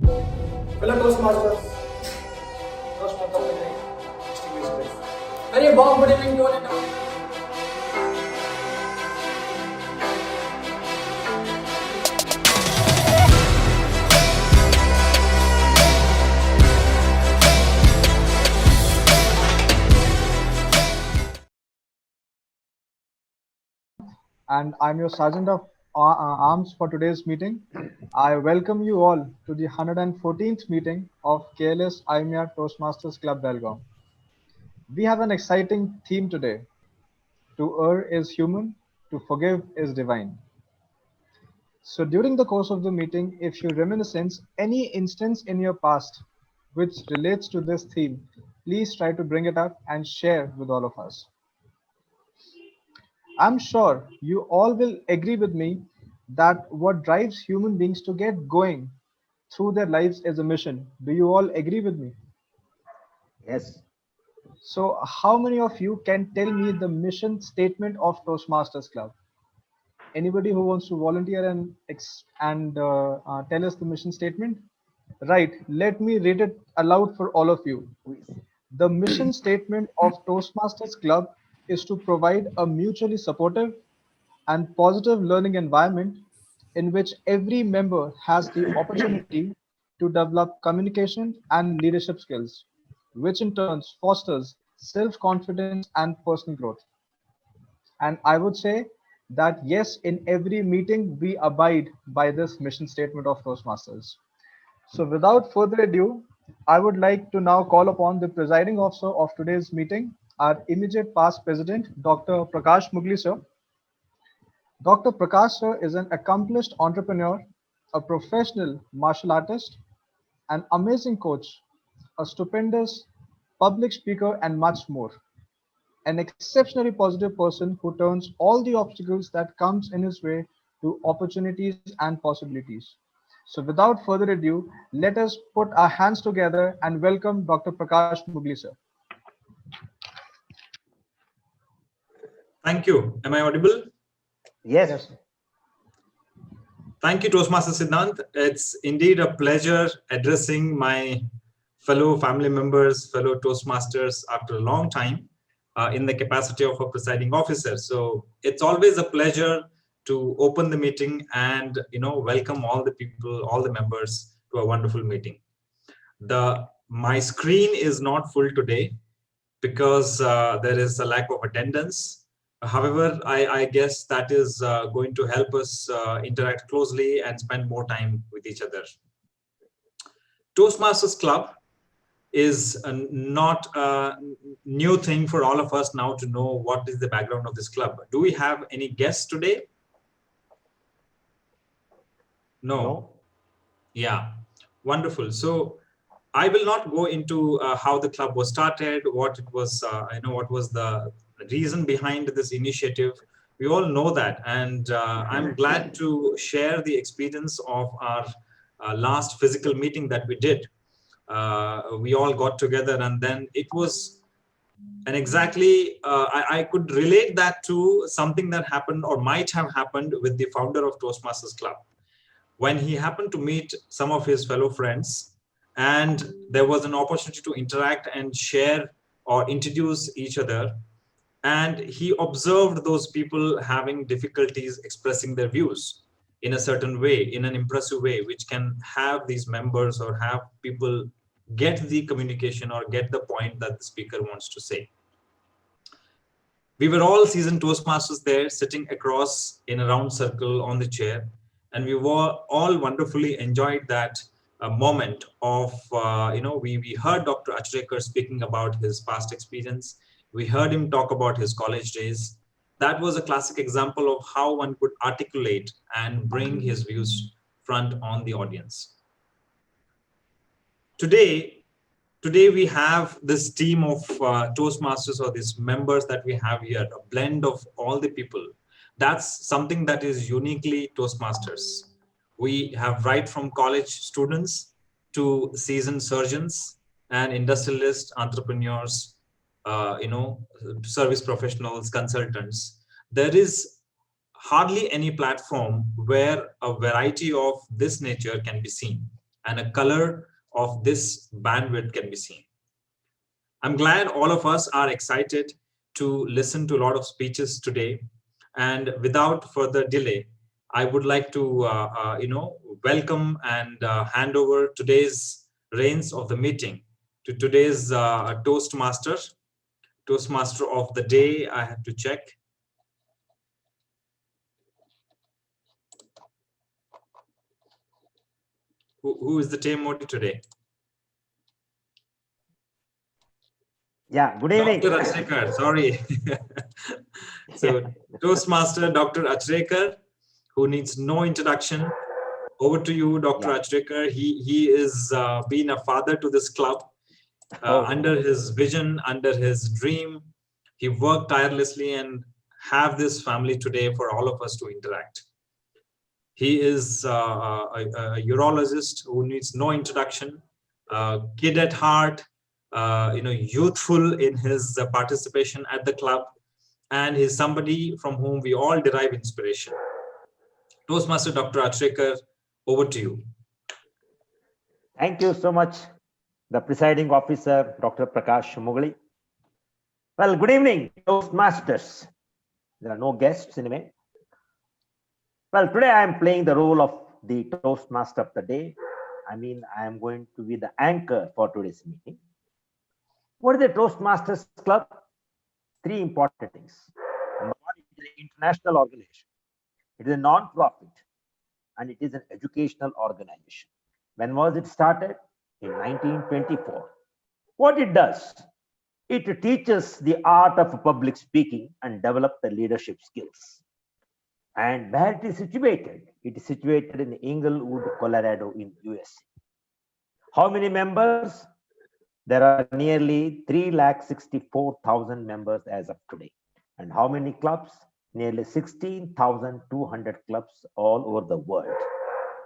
Fellow Toastmasters, Toastmasters, distinguished guests. Very warm good evening to all and all. And I'm your Sergeant of Arms for today's meeting. I welcome you all to the 114th meeting of KLS IMEA Toastmasters Club Belgaum. We have an exciting theme today. To err is human, to forgive is divine. So during the course of the meeting, if you reminiscence any instance in your past which relates to this theme, please try to bring it up and share with all of us. I'm sure you all will agree with me that what drives human beings to get going through their lives is a mission. Do you all agree with me? Yes. So, how many of you can tell me the mission statement of Toastmasters Club? Anybody who wants to volunteer and tell us the mission statement? Right, let me read it aloud for all of you. The mission statement of Toastmasters Club is to provide a mutually supportive and positive learning environment in which every member has the opportunity to develop communication and leadership skills, which in turn fosters self confidence and personal growth. And I would say that yes, in every meeting, we abide by this mission statement of Toastmasters. So, without further ado, I would like to now call upon the presiding officer of today's meeting, our immediate past president, Dr. Prakash Mugli sir. Dr. Prakash sir is an accomplished entrepreneur, a professional martial artist, an amazing coach, a stupendous public speaker, and much more. An exceptionally positive person who turns all the obstacles that comes in his way to opportunities and possibilities. So without further ado, let us put our hands together and welcome Dr. Prakash Mugli sir. Thank you. Am I audible? Yes. Yes, sir. Thank you, Toastmaster Siddhant. It's indeed a pleasure addressing my fellow family members, fellow Toastmasters after a long time in the capacity of a presiding officer. So it's always a pleasure to open the meeting and welcome all the people, all the members to a wonderful meeting. My screen is not full today because there is a lack of attendance. However, I guess that is going to help us interact closely and spend more time with each other. Toastmasters Club is not a new thing for all of us now to know what is the background of this club. Do we have any guests today? No. Yeah, wonderful. So I will not go into how the club was started, what it was, what was the reason behind this initiative. We all know that, and I'm glad to share the experience of our last physical meeting that we did. We all got together, and then it was and exactly I could relate that to something that happened or might have happened with the founder of Toastmasters Club when he happened to meet some of his fellow friends, and there was an opportunity to interact and share or introduce each other. And he observed those people having difficulties expressing their views in a certain way, in an impressive way, which can have these members or have people get the communication or get the point that the speaker wants to say. We were all seasoned Toastmasters there, sitting across in a round circle on the chair, and we were all wonderfully enjoyed that moment of, we heard Dr. Achrekar speaking about his past experience. We heard him talk about his college days. That was a classic example of how one could articulate and bring his views front on the audience. Today we have this team of Toastmasters, or these members that we have here, a blend of all the people. That's something that is uniquely Toastmasters. We have right from college students to seasoned surgeons and industrialists, entrepreneurs, service professionals, consultants. There is hardly any platform where a variety of this nature can be seen. and a color of this bandwidth can be seen. I'm glad all of us are excited to listen to a lot of speeches today. And without further delay, I would like to welcome and hand over today's reins of the meeting to today's Toastmaster of the day. I have to check. Who is the team Modi today? Yeah, good evening. Dr. Achrekar, sorry. So Toastmaster Dr. Achrekar, who needs no introduction. Over to you, Dr. Achrekar. He is been a father to this club. Under his vision, under his dream, he worked tirelessly and have this family today for all of us to interact. He is a urologist who needs no introduction, kid at heart, youthful in his participation at the club, and he's somebody from whom we all derive inspiration. Toastmaster Dr. Achrekar, over to you. Thank you so much, the presiding officer, Dr. Prakash Mughali. Well, good evening, Toastmasters. There are no guests anyway. Well, today I am playing the role of the Toastmaster of the day. I mean, I am going to be the anchor for today's meeting. What is the Toastmasters Club? Three important things. Number one, it is an international organization. It is a non-profit and it is an educational organization. When was it started? In 1924. What it does? It teaches the art of public speaking and develop the leadership skills. And where it is situated? It is situated in Inglewood, Colorado in USA. How many members? There are nearly 364,000 members as of today. And how many clubs? Nearly 16,200 clubs all over the world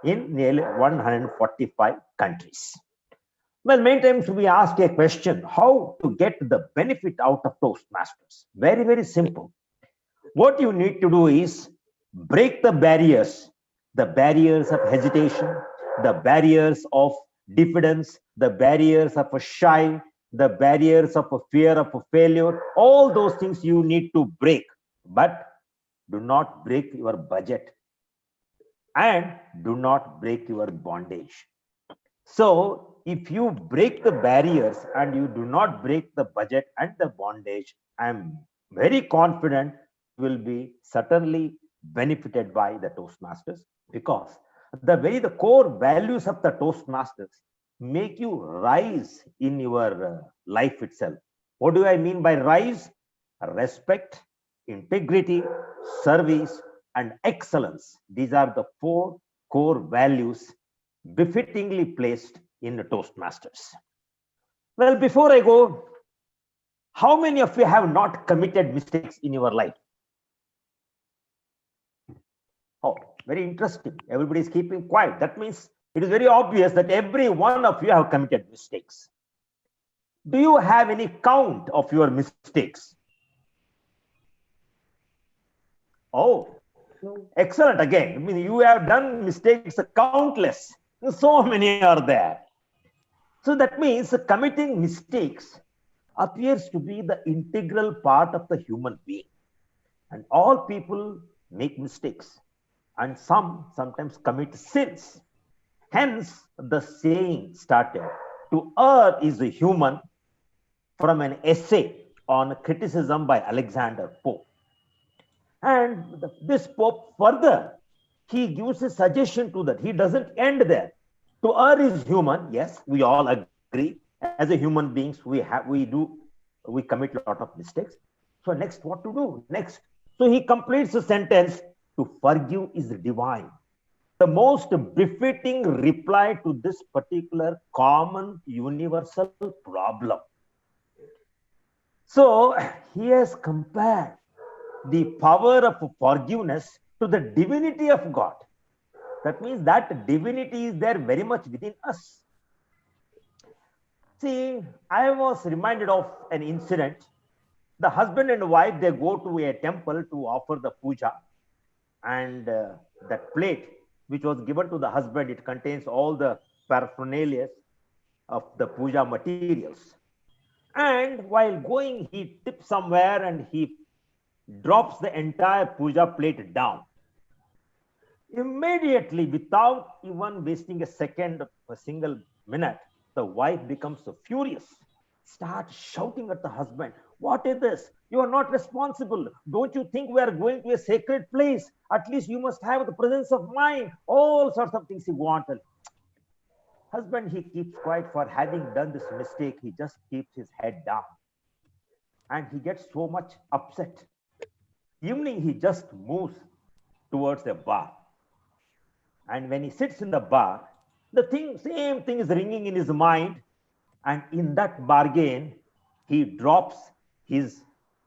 in nearly 145 countries. Well, many times we ask a question, how to get the benefit out of Toastmasters? Very, very simple. What you need to do is break the barriers of hesitation, the barriers of diffidence, the barriers of a shy, the barriers of a fear of a failure. All those things you need to break, but do not break your budget and do not break your bondage. So if you break the barriers and you do not break the budget and the bondage, I am very confident you will be certainly benefited by the Toastmasters, because the core values of the Toastmasters make you rise in your life itself. What do I mean by rise? Respect, integrity, service, and excellence. These are the four core values befittingly placed in the Toastmasters. Well, before I go, how many of you have not committed mistakes in your life? Oh, very interesting. Everybody is keeping quiet. That means it is very obvious that every one of you have committed mistakes. Do you have any count of your mistakes? Oh, excellent. Again, I mean, you have done mistakes countless. So many are there. So that means committing mistakes appears to be the integral part of the human being. And all people make mistakes. And sometimes commit sins. Hence, the saying started, to err is a human, from an essay on criticism by Alexander Pope. And this Pope further, he gives a suggestion to that. He doesn't end there. To err is human. Yes, we all agree. As a human beings, we commit a lot of mistakes. So next, what to do? Next. So he completes the sentence, to forgive is divine. The most befitting reply to this particular common universal problem. So he has compared the power of forgiveness to the divinity of God. That means that divinity is there very much within us. See, I was reminded of an incident. The husband and wife, they go to a temple to offer the puja, and that plate which was given to the husband, it contains all the paraphernalia of the puja materials. And while going, he tips somewhere and he drops the entire puja plate down. Immediately, without even wasting a second, a single minute, the wife becomes so furious, starts shouting at the husband, "What is this? You are not responsible. Don't you think we are going to a sacred place? At least you must have the presence of mind." All sorts of things he wanted. Husband, he keeps quiet. For having done this mistake, he just keeps his head down. And he gets so much upset. Evening, he just moves towards a bar. And when he sits in the bar, same thing is ringing in his mind. And in that bargain, he drops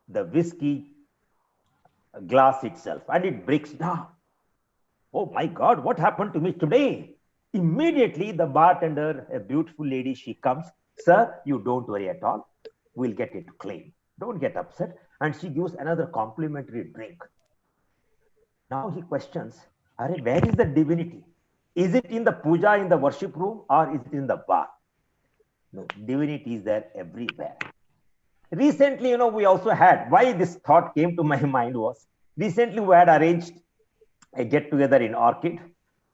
the whiskey glass itself and it breaks down. Oh my God, what happened to me today? Immediately, the bartender, a beautiful lady, she comes. "Sir, you don't worry at all. We'll get it clean. Don't get upset." And she gives another complimentary drink. Now he questions, where is the divinity? Is it in the puja, in the worship room, or is it in the bar? No, divinity is there everywhere. Recently, we also had, why this thought came to my mind was, recently we had arranged a get-together in Orchid.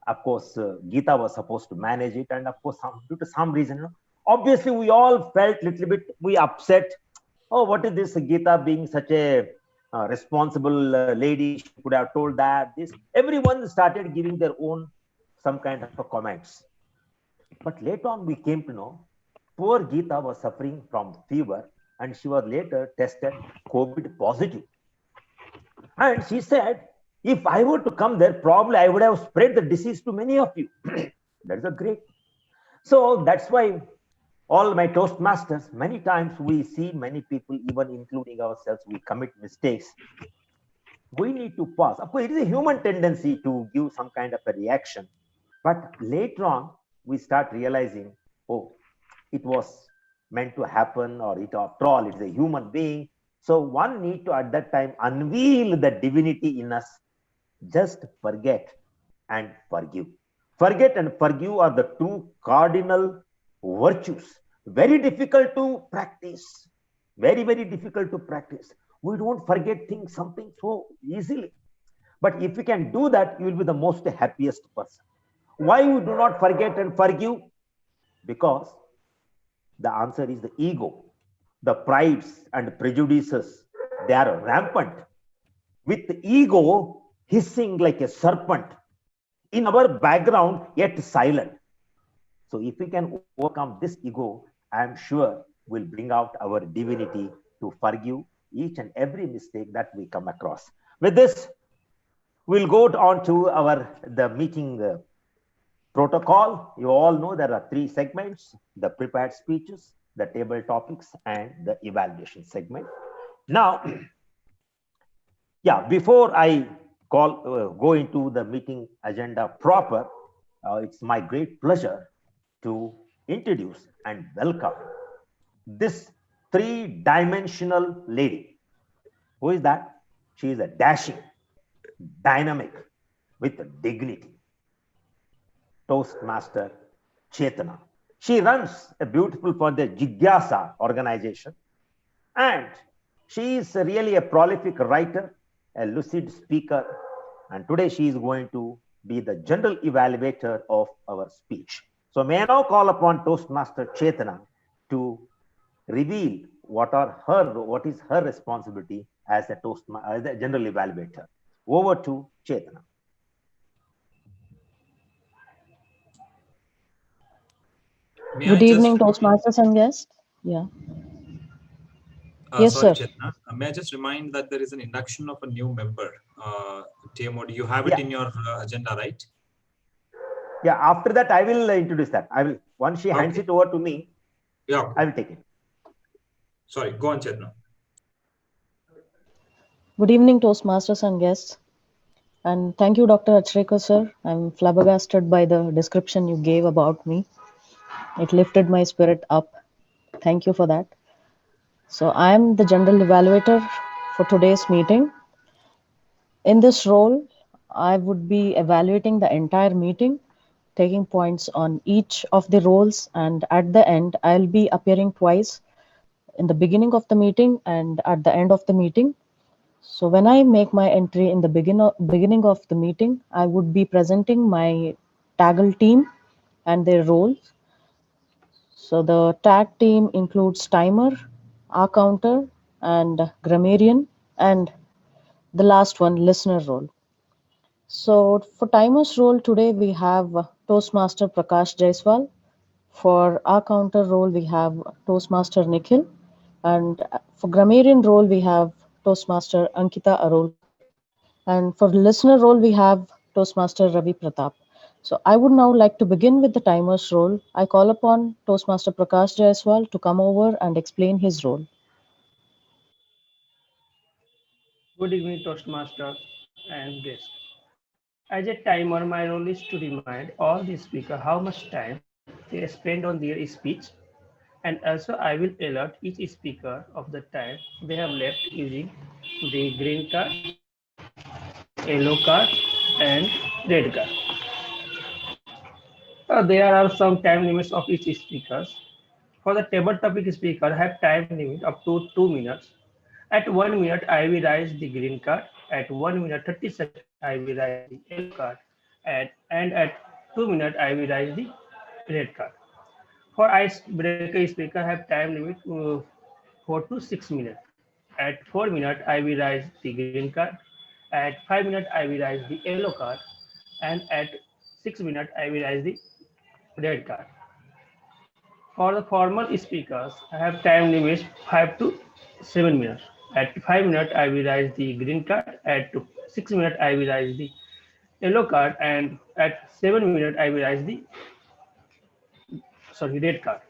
Of course, Geeta was supposed to manage it. And of course, due to some reason, obviously we all felt little bit, we upset. Oh, what is this Geeta being such a responsible lady? She could have told that, this. Everyone started giving their own some kind of comments. But later on, we came to know, poor Geeta was suffering from fever and she was later tested COVID positive. And she said, if I were to come there, probably I would have spread the disease to many of you. That's a great. So that's why all my Toastmasters, many times we see many people, even including ourselves, we commit mistakes. We need to pause. Of course, it is a human tendency to give some kind of a reaction. But later on, we start realizing, oh, it was meant to happen, or it after all, it's a human being. So one need to at that time unveil the divinity in us. Just forget and forgive. Forget and forgive are the two cardinal virtues. Very difficult to practice. Very, very difficult to practice. We don't forget things, something so easily. But if you can do that, you will be the most happiest person. Why we do not forget and forgive? Because the answer is the ego. The prides and prejudices, they are rampant. With the ego hissing like a serpent in our background, yet silent. So if we can overcome this ego, I am sure we'll bring out our divinity to forgive each and every mistake that we come across. With this, we'll go on to the meeting protocol. You all know there are 3 segments: the prepared speeches, the table topics, and the evaluation segment. Now, before I go into the meeting agenda proper, it's my great pleasure to introduce and welcome this 3-dimensional lady. Who is that? She is a dashing, dynamic, with dignity Toastmaster Chetana. She runs a beautiful for the Jigyasa organization, and she is really a prolific writer, a lucid speaker, and today she is going to be the general evaluator of our speech. So may I now call upon Toastmaster Chetana to reveal what is her responsibility as a general evaluator. Over to Chetana. Good evening, Toastmasters and guests. Yeah. Yes, sorry, sir. Chetana. May I just remind that there is an induction of a new member, TMOD. You have it in your agenda, right? Yeah, after that, I will introduce that. Once she hands it over to me, I will take it. Sorry, go on, Chetana. Good evening, Toastmasters and guests. And thank you, Dr. Achrekar, sir. I'm flabbergasted by the description you gave about me. It lifted my spirit up. Thank you for that. So I am the general evaluator for today's meeting. In this role, I would be evaluating the entire meeting taking points on each of the roles, and at the end, I'll be appearing twice in the beginning of the meeting and at the end of the meeting. So when I make my entry in the beginning of the meeting, I would be presenting my Taggle team and their roles. So the tag team includes timer, R counter, and grammarian, and the last one, listener role. So for timer's role today, we have Toastmaster Prakash Jaiswal. For our counter role, we have Toastmaster Nikhil. And for grammarian role, we have Toastmaster Ankita Arolkar. And for listener role, we have Toastmaster Ravi Pratap. So I would now like to begin with the timer's role. I call upon Toastmaster Prakash Jaiswal to come over and explain his role. Good evening, Toastmaster and guests. As a timer, my role is to remind all the speaker how much time they spend on their speech, and also I will alert each speaker of the time they have left using the green card, yellow card, and red card. There are some time limits of each speaker. For the table topic speaker, I have time limit up to 2 minutes. At 1 minute, I will raise the green card. At 1 minute 30 seconds, I will raise the yellow card. And at 2 minutes, I will raise the red card. For icebreaker speaker, I have time limit 4 to 6 minutes. At 4 minutes, I will raise the green card. At 5 minutes, I will raise the yellow card. And at 6 minutes, I will raise the red card. For the formal speakers, I have time limits 5 to 7 minutes. At 5 minutes, I will raise the green card. At 6 minutes, I will raise the yellow card. And at 7 minutes, I will raise the red card.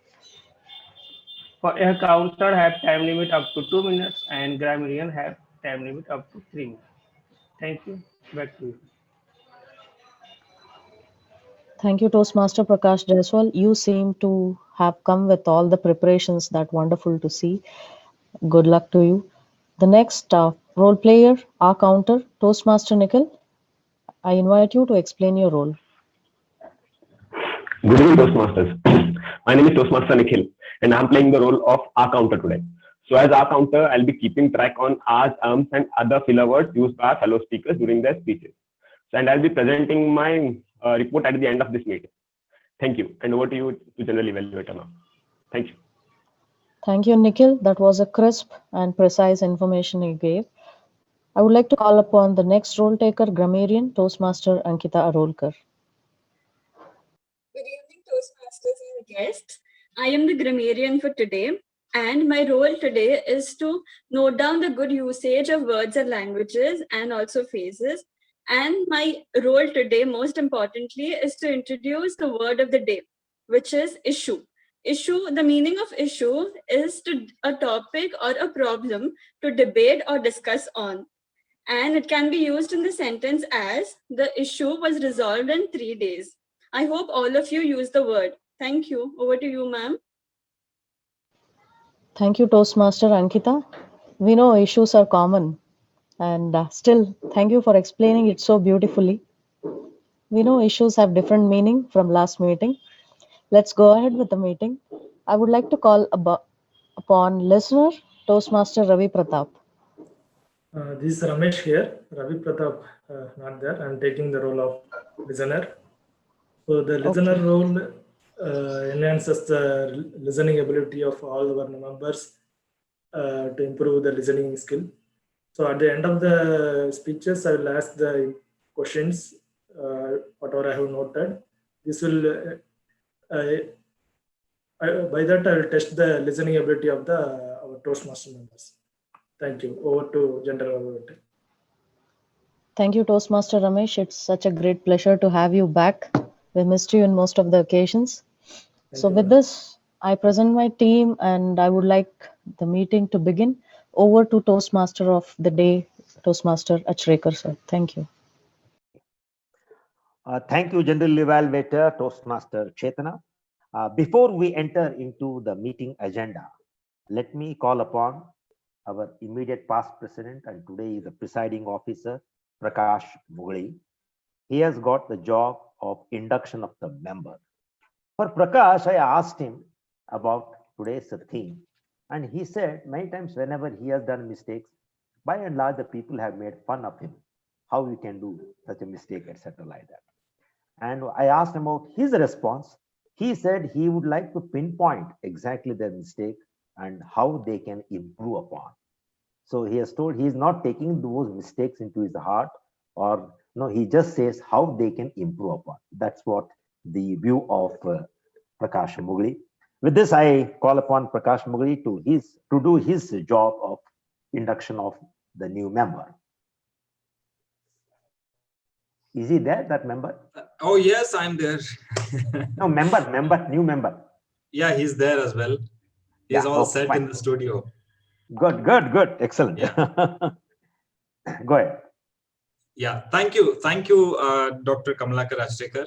For a counter, have time limit up to 2 minutes, and grammarian have time limit up to 3 minutes. Thank you. Back to you. Thank you, Toastmaster Prakash Jaiswal. You seem to have come with all the preparations. That wonderful to see. Good luck to you. The next role player, our counter, Toastmaster Nikhil. I invite you to explain your role. Good evening, Toastmasters. My name is Toastmaster Nikhil, and I'm playing the role of R counter today. So as R counter, I'll be keeping track on R's, and other filler words used by our fellow speakers during their speeches. And I'll be presenting my report at the end of this meeting. Thank you. And over to you to General Evaluator now. Thank you. Thank you, Nikhil. That was a crisp and precise information you gave. I would like to call upon the next role taker, grammarian, Toastmaster Ankita Arolkar. Good evening, Toastmasters and guests. I am the grammarian for today, and my role today is to note down the good usage of words and languages and also phrases. And my role today, most importantly, is to introduce the word of the day, which is issue. Issue, the meaning of issue is a topic or a problem to debate or discuss on. And it can be used in the sentence as, the issue was resolved in 3 days. I hope all of you use the word. Thank you. Over to you, ma'am. Thank you, Toastmaster Ankita. We know issues are common, and still, thank you for explaining it so beautifully. We know issues have different meaning from last meeting. Let's go ahead with the meeting. I would like to call upon listener, Toastmaster Ravi Pratap. This is Ramesh here. Ravi Pratap not there. I'm taking the role of listener. So the listener role enhances the listening ability of all our members to improve the listening skill. So at the end of the speeches, I will ask the questions, whatever I have noted. This will, by that I will test the listening ability of our Toastmaster members. Thank you. Over to General Evaluator. Thank you, Toastmaster Ramesh. It's such a great pleasure to have you back. We missed you in most of the occasions. So with this, I present my team and I would like the meeting to begin. Over to Toastmaster of the day, Toastmaster Achrekar, sir. Thank you. Thank you, General Evaluator, Toastmaster Chetana. Before we enter into the meeting agenda, let me call upon our immediate past president and today is the presiding officer, Prakash Mughali. He has got the job of induction of the member. For Prakash, I asked him about today's theme, and he said many times whenever he has done mistakes, by and large, the people have made fun of him, how you can do such a mistake, etc. like that. And I asked him about his response. He said he would like to pinpoint exactly their mistake and how they can improve upon. So he has told he is not taking those mistakes into his heart, or no, he just says how they can improve upon. That's what the view of Prakash Mugli. With this, I call upon Prakash Mugli to do his job of induction of the new member. Is he there, that member? Oh, yes, I'm there. No, new member. Yeah, he's there as well. He's all set fine. in the studio. Good. Excellent. Yeah. Go ahead. Yeah, thank you, Dr. Kamalakar Achrekar.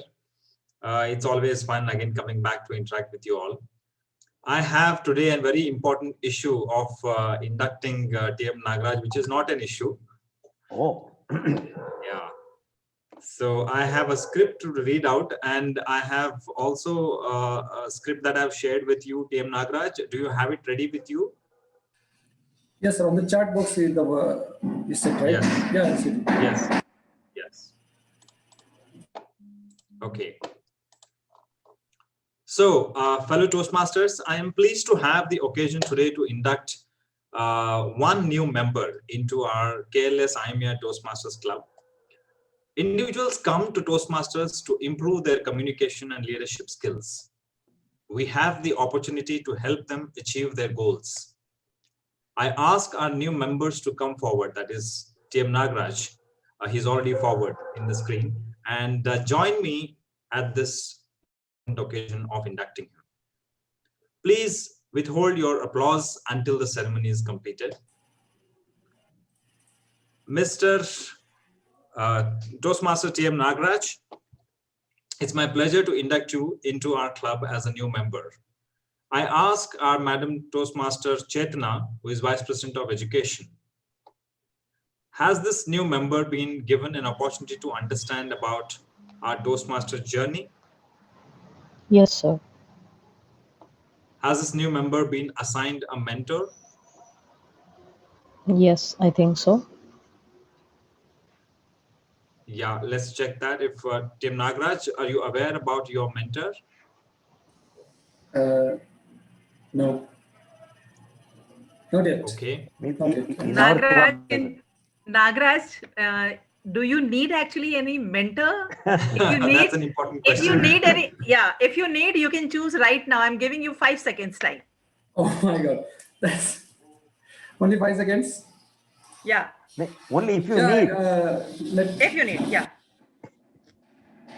It's always fun again coming back to interact with you all. I have today a very important issue of inducting TM Nagaraj, which is not an issue. Oh. Yeah. So I have a script to read out, and I have also a script that I've shared with you, TM Nagaraj. Do you have it ready with you? Yes, sir. On the chat box is the is it right? Yes. Yeah, it's it. Yes. Okay. So, fellow Toastmasters, I am pleased to have the occasion today to induct one new member into our KLS IMEA Toastmasters Club. Individuals come to Toastmasters to improve their communication and leadership skills. We have the opportunity to help them achieve their goals. I ask our new members to come forward, that is TM Nagaraj. He's already forward in the screen, and join me at this occasion of inducting him. Please withhold your applause until the ceremony is completed. Mr. Toastmaster TM Nagaraj, it's my pleasure to induct you into our club as a new member. I ask our Madam Toastmaster Chetna, who is Vice President of Education, has this new member been given an opportunity to understand about our Toastmaster journey? Yes, sir. Has this new member been assigned a mentor? Yes, I think so. Yeah, let's check that. If TM Nagaraj, are you aware about your mentor? No. Not yet. Okay. Nagaraj, do you need actually any mentor? If you need, that's an important question. If you need any, if you need, you can choose right now. I'm giving you 5 seconds time. Oh my God, that's only 5 seconds. Yeah. Only if you need. If you need, yeah.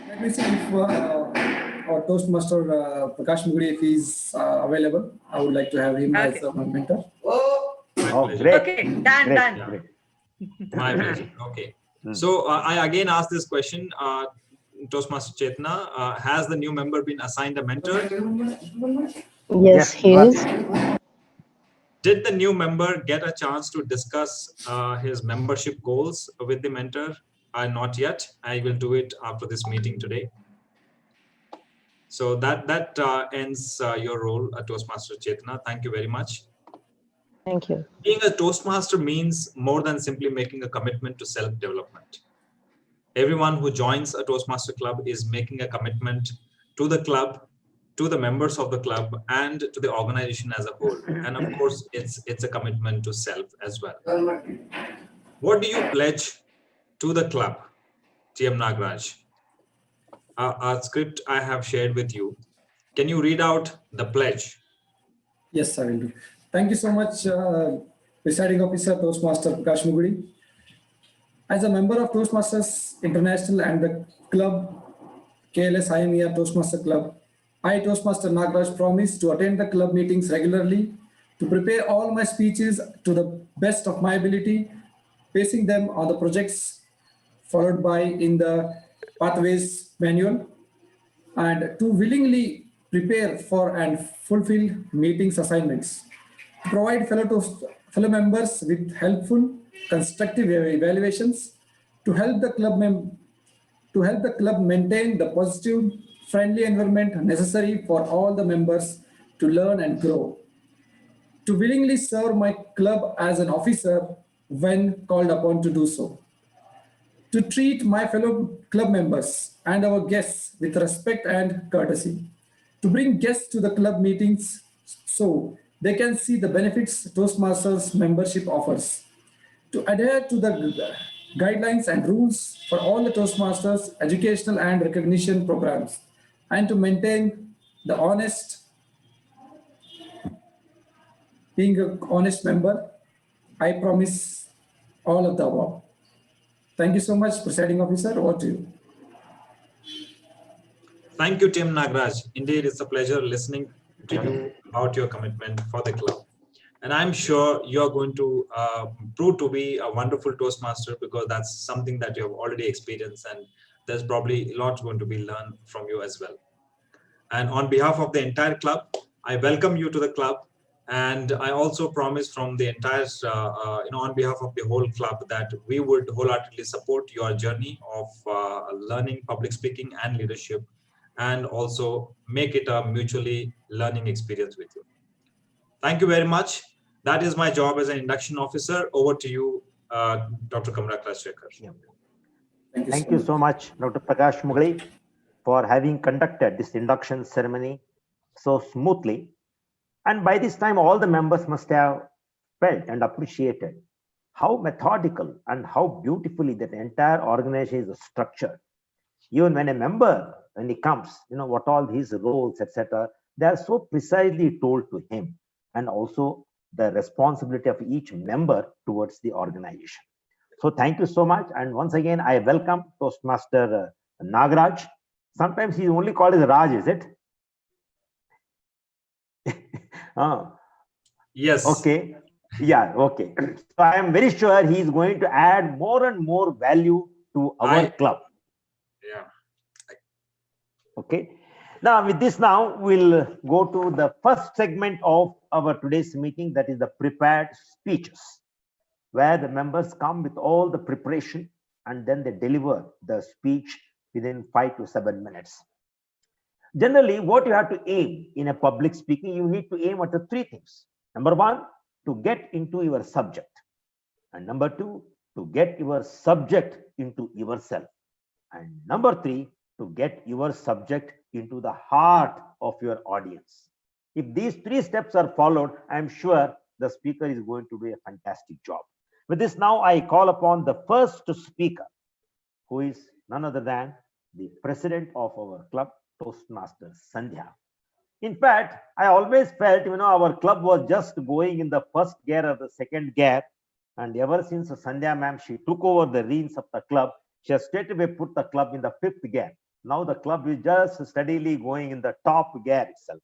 Let me see if our Toastmaster Prakash Mugli, if he's available. I would like to have him as my mentor. Oh, great. Okay, done. Great. My pleasure. Okay. So I again ask this question, Toastmaster Chetna, has the new member been assigned a mentor? Yes, he is. Did the new member get a chance to discuss his membership goals with the mentor? Not yet. I will do it after this meeting today. So that ends your role, Toastmaster Chetna. Thank you very much. Thank you. Being a Toastmaster means more than simply making a commitment to self-development. Everyone who joins a Toastmaster club is making a commitment to the club, to the members of the club, and to the organization as a whole. And of course, it's a commitment to self as well. What do you pledge to the club, TM Nagaraj? Our script I have shared with you. Can you read out the pledge? Yes, I will do. Thank you so much, Presiding Officer Toastmaster Prakash Mugli. As a member of Toastmasters International and the club KLS IMEA Toastmaster Club, I, Toastmaster Nagaraj, promise to attend the club meetings regularly, to prepare all my speeches to the best of my ability, basing them on the projects followed by in the Pathways Manual, and to willingly prepare for and fulfill meetings assignments, to provide fellow members with helpful, constructive evaluations, to help the club to help the club maintain the positive, friendly environment necessary for all the members to learn and grow, to willingly serve my club as an officer when called upon to do so, to treat my fellow club members and our guests with respect and courtesy, to bring guests to the club meetings so they can see the benefits Toastmasters membership offers, to adhere to the guidelines and rules for all the Toastmasters educational and recognition programs, and to maintain the honest, being an honest member. I promise all of the above. Thank you so much, Presiding Officer. Over to you. Thank you, Tim Nagraj. Indeed, it's a pleasure listening to you about your commitment for the club. And I'm sure you're going to prove to be a wonderful Toastmaster, because that's something that you have already experienced, and there's probably a lot going to be learned from you as well. And on behalf of the entire club, I welcome you to the club. And I also promise from the entire, on behalf of the whole club, that we would wholeheartedly support your journey of learning public speaking and leadership, and also make it a mutually learning experience with you. Thank you very much. That is my job as an induction officer. Over to you, Dr. Kamra Klashekar. Yeah. Thank you so much, Dr. Prakash Mughali, for having conducted this induction ceremony so smoothly. And by this time, all the members must have felt and appreciated how methodical and how beautifully that entire organization is structured. Even when a member, when he comes, what all his roles, etc., they are so precisely told to him, and also the responsibility of each member towards the organization. So thank you so much. And once again, I welcome Toastmaster Nagraj. Sometimes he's only called as Raj, is it? Yes. Okay. Yeah. Okay. So I am very sure he is going to add more and more value to our club. Yeah. Okay. Now with this, now we'll go to the first segment of our today's meeting, that is the prepared speeches, where the members come with all the preparation and then they deliver the speech within 5 to 7 minutes. Generally, what you have to aim in a public speaking, you need to aim at the 3 things. Number 1, to get into your subject. And number 2, to get your subject into yourself. And number 3, to get your subject into the heart of your audience. If these 3 steps are followed, I'm sure the speaker is going to do a fantastic job. With this, now I call upon the first speaker, who is none other than the president of our club, Toastmasters Sandhya. In fact, I always felt, our club was just going in the first gear or the second gear. And ever since Sandhya ma'am, she took over the reins of the club, she has straightaway put the club in the 5th gear. Now the club is just steadily going in the top gear itself.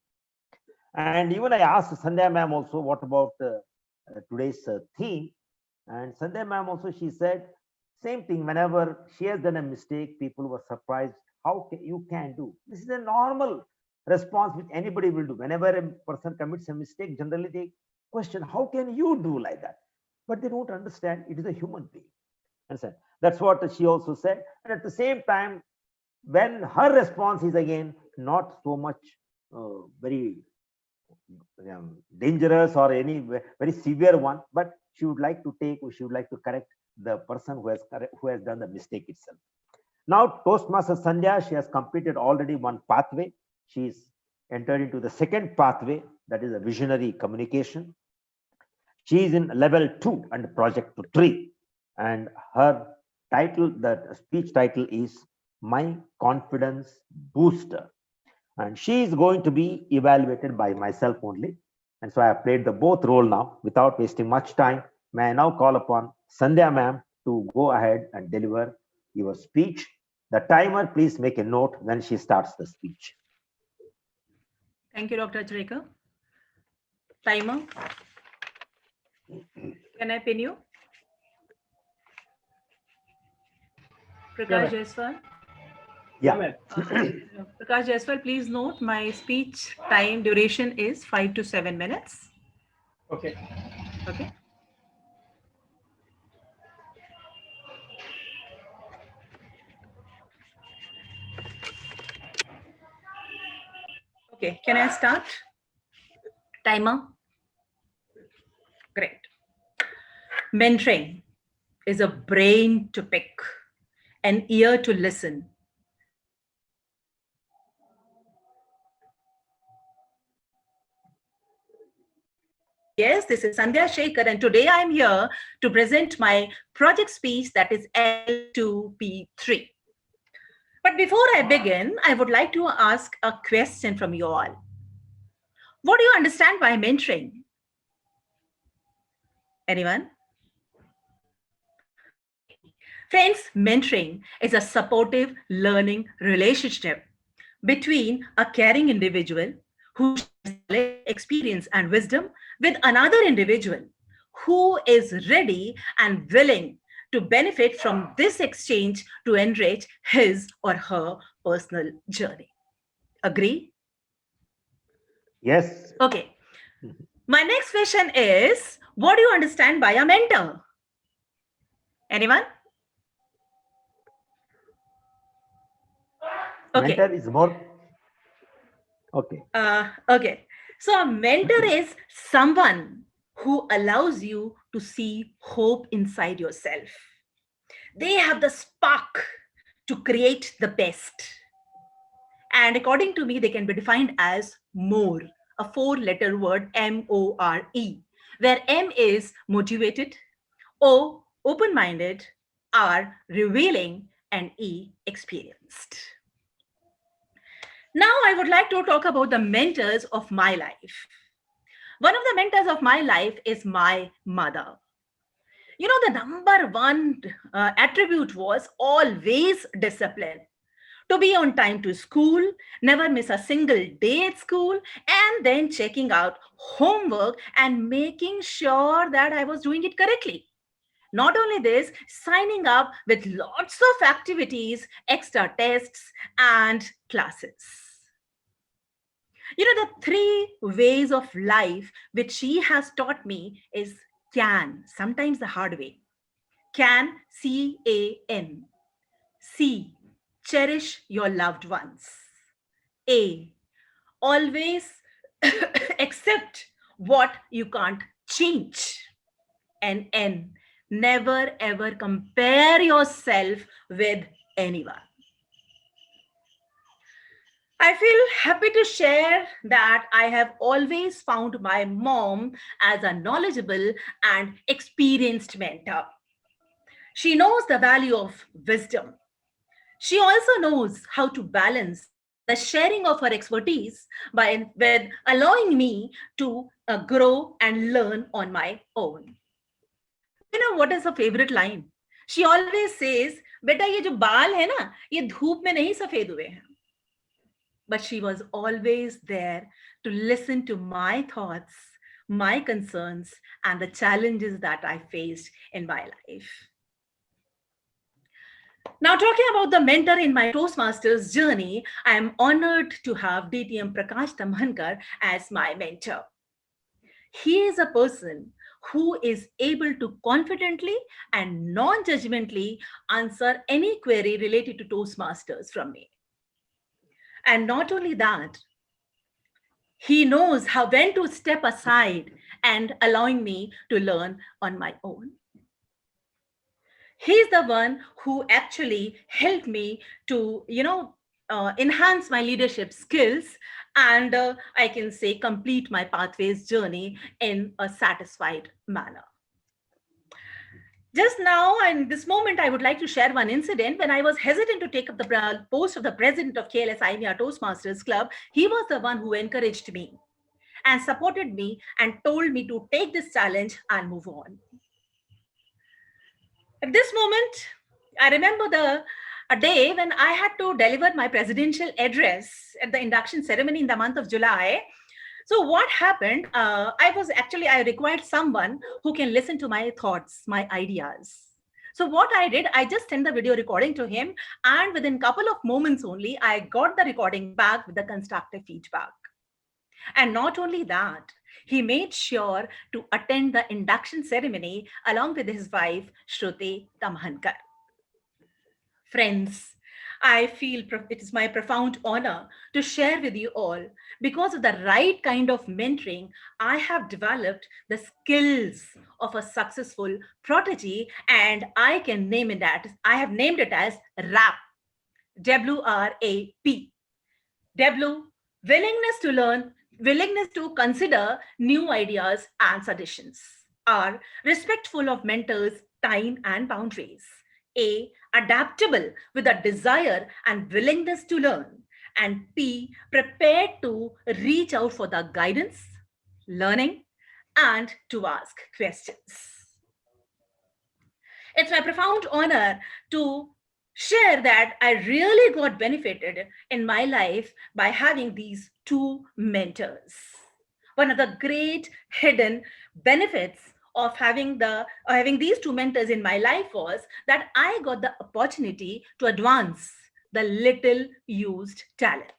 And even I asked Sandhya ma'am also, what about today's theme? And Sandhya ma'am also, she said, same thing, whenever she has done a mistake, people were surprised. How you can do? This is a normal response which anybody will do. Whenever a person commits a mistake, generally they question, how can you do like that? But they don't understand it is a human being. Understand? That's what she also said. And at the same time, when her response is again not so much very dangerous or any very severe one, but she would like to correct the person who has done the mistake itself. Now, Toastmaster Sandhya, she has completed already 1 pathway. She is entered into the 2nd pathway, that is a visionary communication. She is in level 2 and project 3. And her title, that speech title is My Confidence Booster. And she is going to be evaluated by myself only. And so I have played the both role now. Without wasting much time, may I now call upon Sandhya ma'am to go ahead and deliver your speech. The timer, please make a note when she starts the speech. Thank you, Dr. Achrekar. Timer. Can I pin you? Prakash Jaiswal. Yeah. Prakash Jaiswal, please note my speech time duration is 5 to 7 minutes. Okay. Okay. Okay, can I start? Timer. Great. Mentoring is a brain to pick, an ear to listen. Yes, this is Sandhya Shekhar, and today I'm here to present my project speech that is L2P3. But before I begin, I would like to ask a question from you all. What do you understand by mentoring? Anyone? Friends, mentoring is a supportive learning relationship between a caring individual who shares experience and wisdom with another individual who is ready and willing to benefit from this exchange to enrich his or her personal journey. Agree? Yes. Okay. My next question is, what do you understand by a mentor? Anyone? Okay. Mentor is more. Okay. Okay. So a mentor is someone who allows you to see hope inside yourself. They have the spark to create the best. And according to me, they can be defined as more, a 4-letter word, M-O-R-E, where M is motivated, O, open-minded, R, revealing, and E, experienced. Now, I would like to talk about the mentors of my life. One of the mentors of my life is my mother. You know, the number one attribute was always discipline. To be on time to school, never miss a single day at school, and then checking out homework and making sure that I was doing it correctly. Not only this, signing up with lots of activities, extra tests, and classes. You know, the 3 ways of life which she has taught me is CAN, sometimes the hard way. CAN, C-A-N. C, cherish your loved ones. A, always accept what you can't change. And N, never ever compare yourself with anyone. I feel happy to share that I have always found my mom as a knowledgeable and experienced mentor. She knows the value of wisdom. She also knows how to balance the sharing of her expertise with allowing me to grow and learn on my own. You know what is her favorite line? She always says, "Beta, ye jo baal hai na, ye dhoop mein nahi safed hue hain." But she was always there to listen to my thoughts, my concerns, and the challenges that I faced in my life. Now, talking about the mentor in my Toastmasters journey, I am honored to have DTM Prakash Tamhankar as my mentor. He is a person who is able to confidently and non-judgmentally answer any query related to Toastmasters from me. And not only that, he knows when to step aside and allowing me to learn on my own. He's the one who actually helped me to, enhance my leadership skills and I can say complete my pathways journey in a satisfied manner. Just now, in this moment, I would like to share one incident. When I was hesitant to take up the post of the president of KLS IMEA Toastmasters Club, he was the one who encouraged me and supported me and told me to take this challenge and move on. At this moment, I remember a day when I had to deliver my presidential address at the induction ceremony in the month of July. So what happened, I required someone who can listen to my thoughts, my ideas. So what I did, I just sent the video recording to him, and within a couple of moments only, I got the recording back with the constructive feedback. And not only that, he made sure to attend the induction ceremony along with his wife, Shruti Tamhankar. Friends, I feel it is my profound honor to share with you all, because of the right kind of mentoring, I have developed the skills of a successful protege, and I have named it as RAP. WRAP. W, willingness to learn, willingness to consider new ideas and suggestions. R, respectful of mentors' time and boundaries. A, adaptable with a desire and willingness to learn. And P, prepared to reach out for the guidance, learning, and to ask questions. It's my profound honor to share that I really got benefited in my life by having these two mentors. One of the great hidden benefits of having these two mentors in my life was that I got the opportunity to advance the little used talents.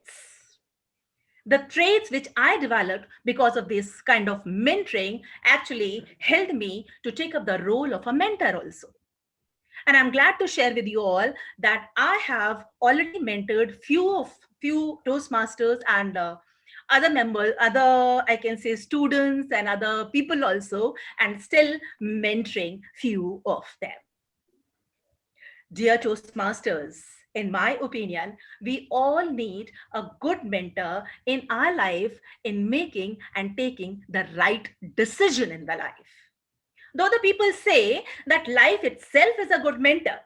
The traits which I developed because of this kind of mentoring actually helped me to take up the role of a mentor also. And I'm glad to share with you all that I have already mentored few Toastmasters and other members, I can say students and other people also, and still mentoring few of them. Dear Toastmasters, in my opinion, we all need a good mentor in our life in making and taking the right decision in the life. Though the people say that life itself is a good mentor,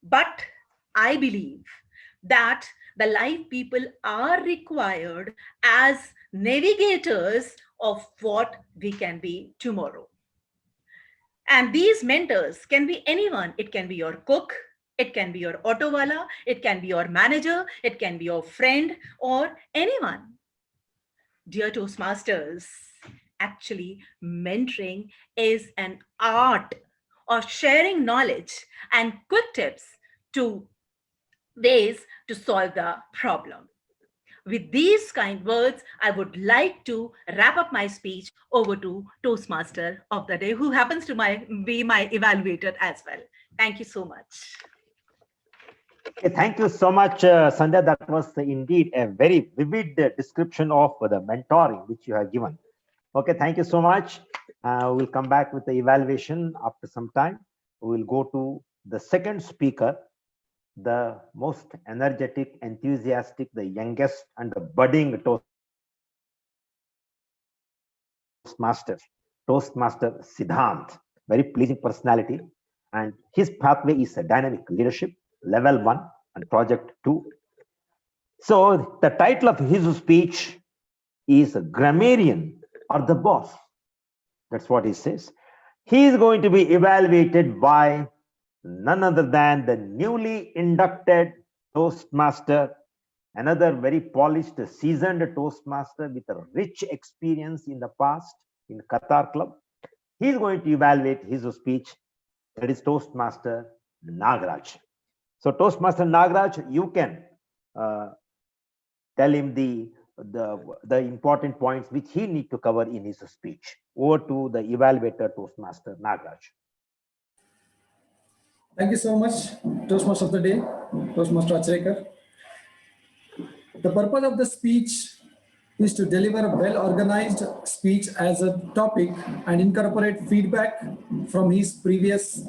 but I believe that the life people are required as navigators of what we can be tomorrow. And these mentors can be anyone. It can be your cook, it can be your auto wala, it can be your manager, it can be your friend, or anyone. Dear Toastmasters, actually, mentoring is an art of sharing knowledge and quick tips to ways to solve the problem. With these kind words, I would like to wrap up my speech over to Toastmaster of the day, who happens to be my evaluator as well. Thank you so much. Okay, thank you so much, Sandhya. That was indeed a very vivid description of the mentoring which you have given. Okay, thank you so much. We'll come back with the evaluation after some time. We will go to the second speaker, the most energetic, enthusiastic, the youngest and the budding Toastmaster Siddhant. Very pleasing personality. And his pathway is a dynamic leadership, level 1 and project 2. So the title of his speech is Grammarian or the Boss. That's what he says. He is going to be evaluated by none other than the newly inducted Toastmaster, another very polished, seasoned Toastmaster with a rich experience in the past in Qatar Club. He is going to evaluate his speech. That is Toastmaster Nagaraj. So Toastmaster Nagaraj, you can tell him the important points which he need to cover in his speech. Over to the evaluator, Toastmaster Nagaraj. Thank you so much, Toastmaster of the day, Toastmaster Achrekar. The purpose of the speech is to deliver a well-organized speech as a topic and incorporate feedback from his previous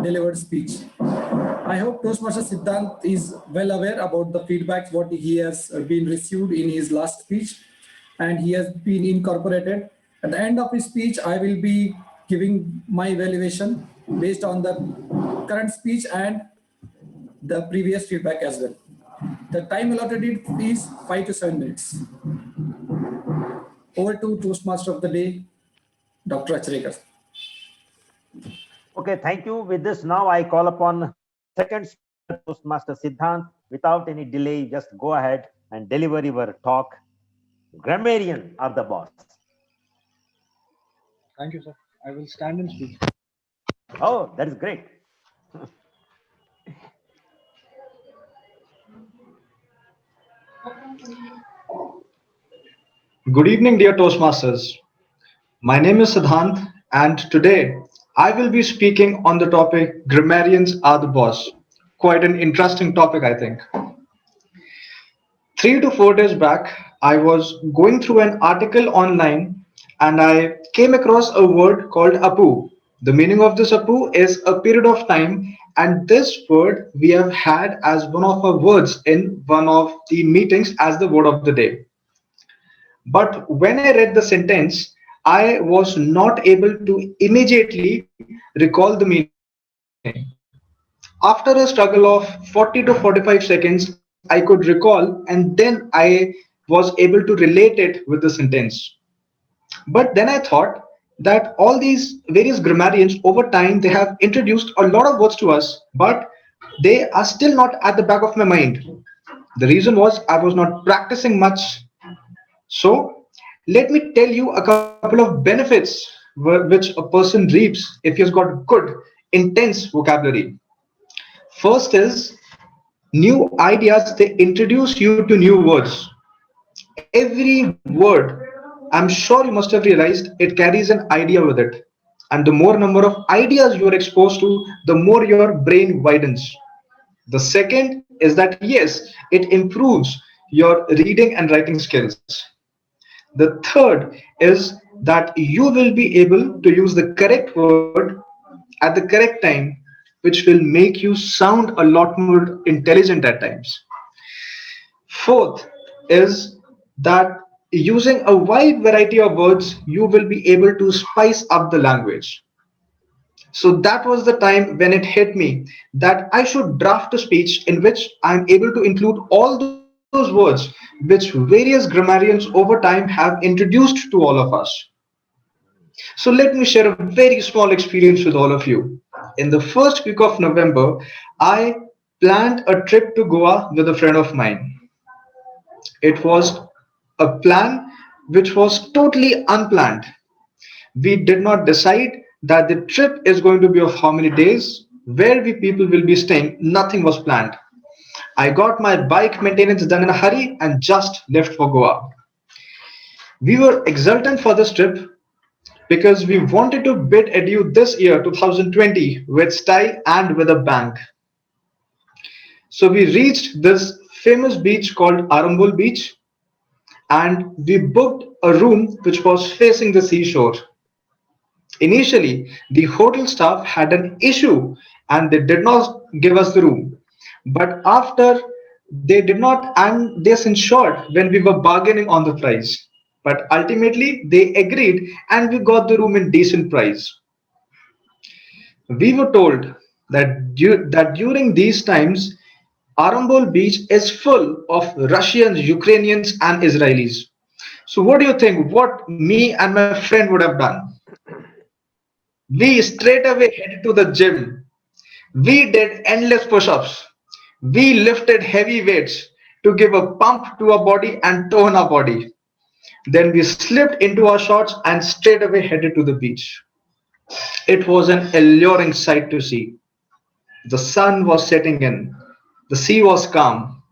delivered speech. I hope Toastmaster Siddhant is well aware about the feedbacks what he has been received in his last speech, and he has been incorporated. At the end of his speech, I will be giving my evaluation based on the current speech and the previous feedback as well. The time allotted is 5 to 7 minutes. Over to Toastmaster of the day, Dr. Achrekar. Okay, thank you. With this, now I call upon second Toastmaster Siddhant. Without any delay, just go ahead and deliver your talk. Grammarian or the Boss. Thank you, sir. I will stand and speak. Oh, that is great. Good evening, dear Toastmasters. My name is Siddhant, and today I will be speaking on the topic Grammarians are the Boss. Quite an interesting topic, I think. 3 to 4 days back, I was going through an article online and I came across a word called Apu. The meaning of this Apu is a period of time, and this word we have had as one of our words in one of the meetings as the word of the day. But when I read the sentence, I was not able to immediately recall the meaning. After a struggle of 40 to 45 seconds, I could recall, and then I was able to relate it with the sentence. But then I thought that all these various grammarians over time they have introduced a lot of words to us, but they are still not at the back of my mind. The reason was I was not practicing much. So let me tell you a couple of benefits which a person reaps if he has got good, intense vocabulary. First is new ideas, they introduce you to new words. Every word, I'm sure you must have realized, it carries an idea with it. And the more number of ideas you are exposed to, the more your brain widens. The second is that yes, it improves your reading and writing skills. The third is that you will be able to use the correct word at the correct time, which will make you sound a lot more intelligent at times. Fourth is that using a wide variety of words, you will be able to spice up the language. So that was the time when it hit me that I should draft a speech in which I'm able to include all those words which various grammarians over time have introduced to all of us. So let me share a very small experience with all of you. In the first week of November, I planned a trip to Goa with a friend of mine. It was a plan which was totally unplanned. We did not decide that the trip is going to be of how many days, where we people will be staying. Nothing was planned. I got my bike maintenance done in a hurry and just left for Goa. We were exultant for this trip because we wanted to bid adieu this year 2020 with style and with a bang. So we reached this famous beach called Arambol Beach and we booked a room which was facing the seashore. Initially, the hotel staff had an issue and they did not give us the room. But after they did not, and this ensured when we were bargaining on the price. But ultimately, they agreed and we got the room in decent price. We were told that, that during these times, Arambol beach is full of Russians, Ukrainians, and Israelis. So, what do you think? What me and my friend would have done? We straight away headed to the gym. We did endless push ups. We lifted heavy weights to give a pump to our body and tone our body. Then we slipped into our shorts and straight away headed to the beach. It was an alluring sight to see. The sun was setting in. The sea was calm.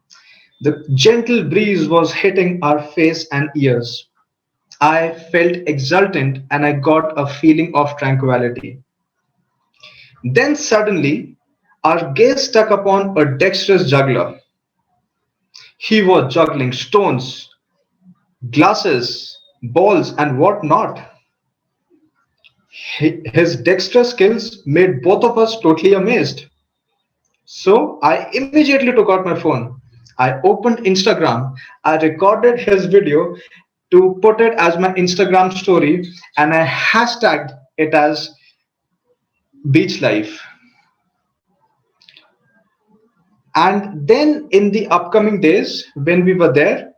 The gentle breeze was hitting our face and ears. I felt exultant and I got a feeling of tranquility. Then suddenly, our gaze stuck upon a dexterous juggler. He was juggling stones, glasses, balls, and what not. His dexterous skills made both of us totally amazed. So I immediately took out my phone. I opened Instagram. I recorded his video to put it as my Instagram story and I hashtagged it as beach life. And then in the upcoming days, when we were there,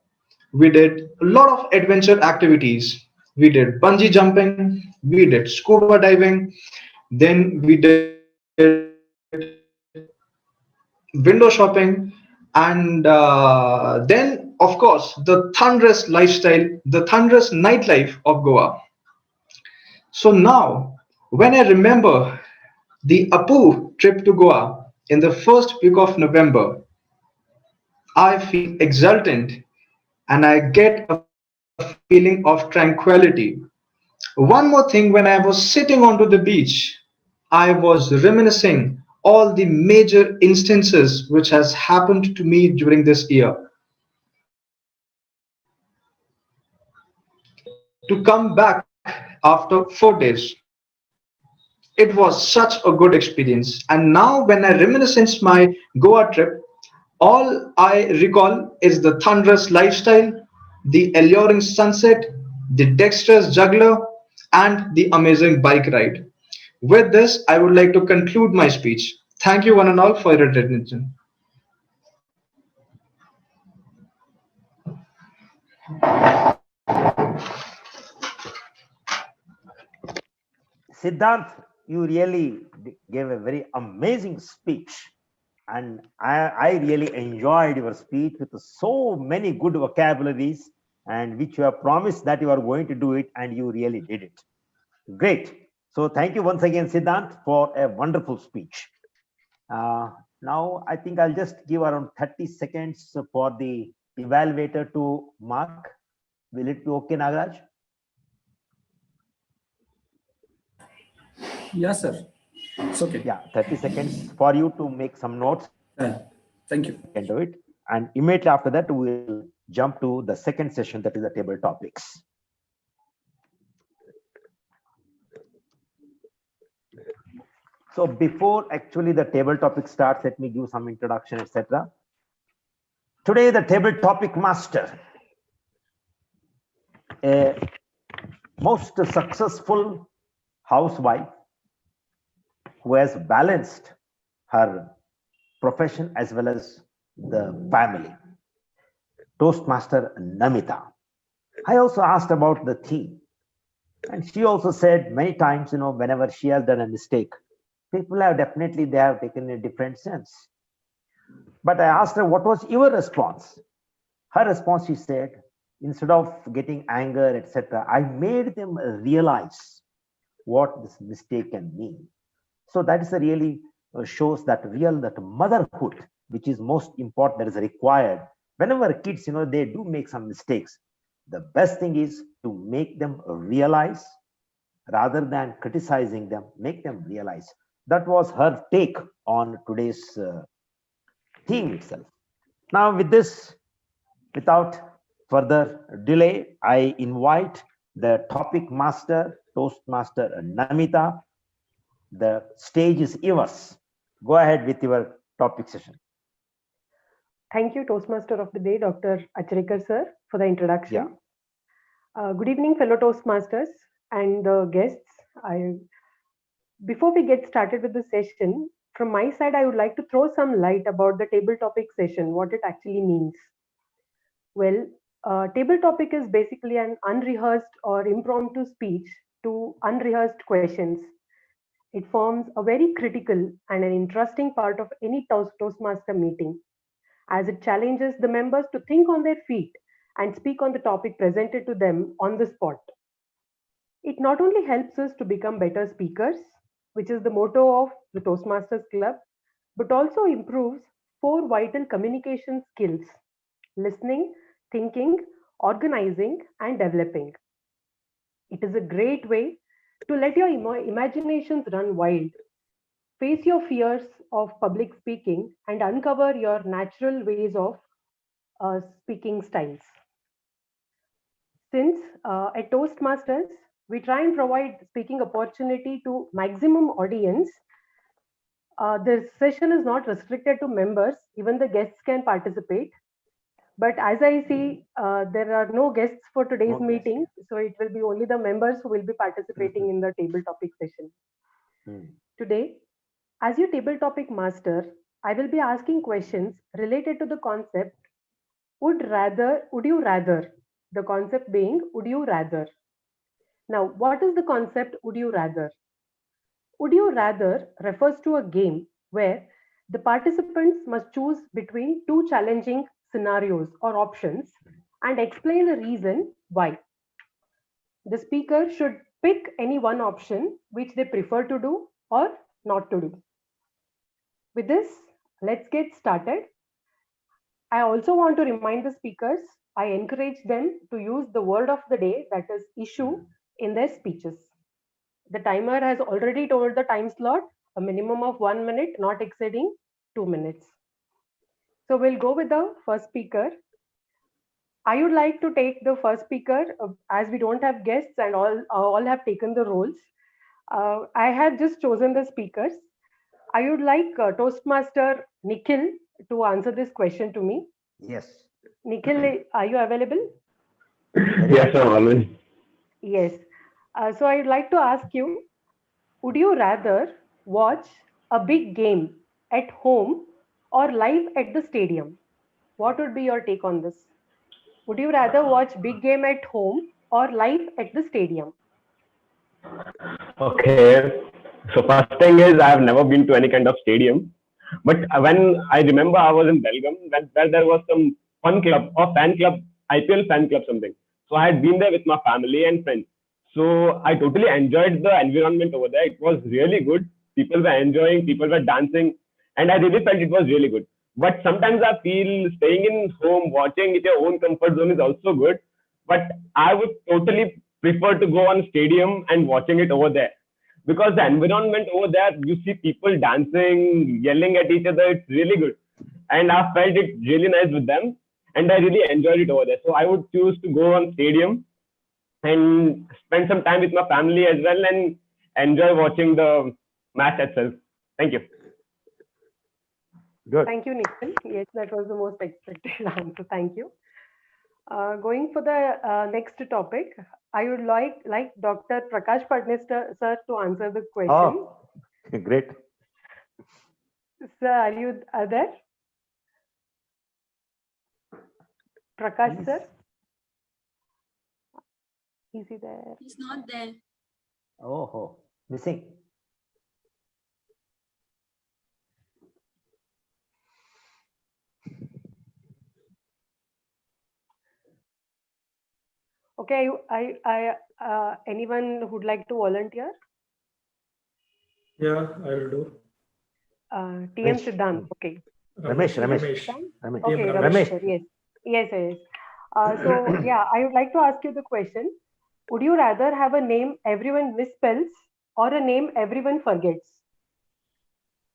we did a lot of adventure activities. We did bungee jumping, we did scuba diving, then we did window shopping, and then, of course, the thunderous lifestyle, the thunderous nightlife of Goa. So now, when I remember the Apu trip to Goa in the first week of November, I feel exultant and I get a feeling of tranquility. One more thing, when I was sitting onto the beach, I was reminiscing all the major instances which has happened to me during this year. to come back after 4 days. It was such a good experience. And now, when I reminisce my Goa trip, all I recall is the thunderous lifestyle, the alluring sunset, the dexterous juggler, and the amazing bike ride. With this, I would like to conclude my speech. Thank you, one and all, for your attention. Siddharth, you really gave a very amazing speech. And I really enjoyed your speech with so many good vocabularies, and which you have promised that you are going to do it, and you really did it. Great. So thank you once again, Siddharth, for a wonderful speech. Now, I think I'll just give around 30 seconds for the evaluator to mark. Will it be okay, Nagaraj? Yes, sir. It's okay. Yeah, 30 seconds for you to make some notes. Thank you. You can do it. And immediately after that, we'll jump to the second session, that is the table topics. So before actually the table topic starts, let me give some introduction, etc. Today, the table topic master, a most successful housewife who has balanced her profession as well as the family, Toastmaster Namita. I also asked about the theme, and she also said many times, whenever she has done a mistake, people have they have taken a different sense. But I asked her, what was your response? Her response, she said, instead of getting anger, etc., I made them realize what this mistake can mean. So that is really shows that motherhood, which is most important, that is required. Whenever kids, they do make some mistakes, the best thing is to make them realize rather than criticizing them, make them realize. That was her take on today's theme itself. Now, with this, without further delay, I invite the topic master, Toastmaster Namita. The stage is yours. Go ahead with your topic session. Thank you, Toastmaster of the Day, Dr. Achrekar sir, for the introduction. Yeah. Good evening, fellow Toastmasters and the guests. Before we get started with the session, from my side, I would like to throw some light about the table topic session, what it actually means. Well, table topic is basically an unrehearsed or impromptu speech to unrehearsed questions. It forms a very critical and an interesting part of any Toastmaster meeting, as it challenges the members to think on their feet and speak on the topic presented to them on the spot. It not only helps us to become better speakers, which is the motto of the Toastmasters Club, but also improves 4 vital communication skills: listening, thinking, organizing, and developing. It is a great way to let your imaginations run wild, face your fears of public speaking, and uncover your natural ways of speaking styles. Since at Toastmasters, we try and provide speaking opportunity to maximum audience, this session is not restricted to members, even the guests can participate. But as I see, there are no guests for today's meeting, so it will be only the members who will be participating in the table topic session. Today, as your table topic master, I will be asking questions related to the concept would you rather? The concept being would you rather? Now, what is the concept would you rather? Would you rather refers to a game where the participants must choose between 2 challenging scenarios or options and explain the reason why. The speaker should pick any one option which they prefer to do or not to do. With this, let's get started. I also want to remind the speakers, I encourage them to use the word of the day, that is issue, in their speeches. The timer has already told the time slot, a minimum of 1 minute, not exceeding 2 minutes. So we'll go with the first speaker. I would like to take the first speaker as we don't have guests and all have taken the roles. I have just chosen the speakers. I would like Toastmaster Nikhil to answer this question to me. Yes. Nikhil, are you available? Yes, I'm always. Yes. So I would like to ask you, would you rather watch a big game at home or live at the stadium? What would be your take on this? Would you rather watch big game at home or live at the stadium? Okay. So first thing is I have never been to any kind of stadium. But when I remember I was in Belgium, where there was some fun club or fan club, IPL fan club something. So I had been there with my family and friends. So I totally enjoyed the environment over there. It was really good. People were enjoying, people were dancing, and I really felt it was really good. But sometimes I feel staying in home, watching at your own comfort zone is also good. But I would totally prefer to go on stadium and watching it over there because the environment over there, you see people dancing, yelling at each other. It's really good, and I felt it really nice with them, and I really enjoyed it over there. So I would choose to go on stadium and spend some time with my family as well and enjoy watching the match itself. Thank you. Good. Thank you, Nikhil. Yes, that was the most expected answer. Thank you. Going for the next topic, I would like Dr. Prakash Padnester sir to answer the question. Oh, great. Sir, are you there? Prakash sir? Is he there? He's not there. Oh, missing. Okay, anyone who'd like to volunteer? Yeah, I will do. TM Siddhant. Okay. Ramesh. Okay, Ramesh. Sir, yes. So yeah, I would like to ask you the question. Would you rather have a name everyone misspells or a name everyone forgets?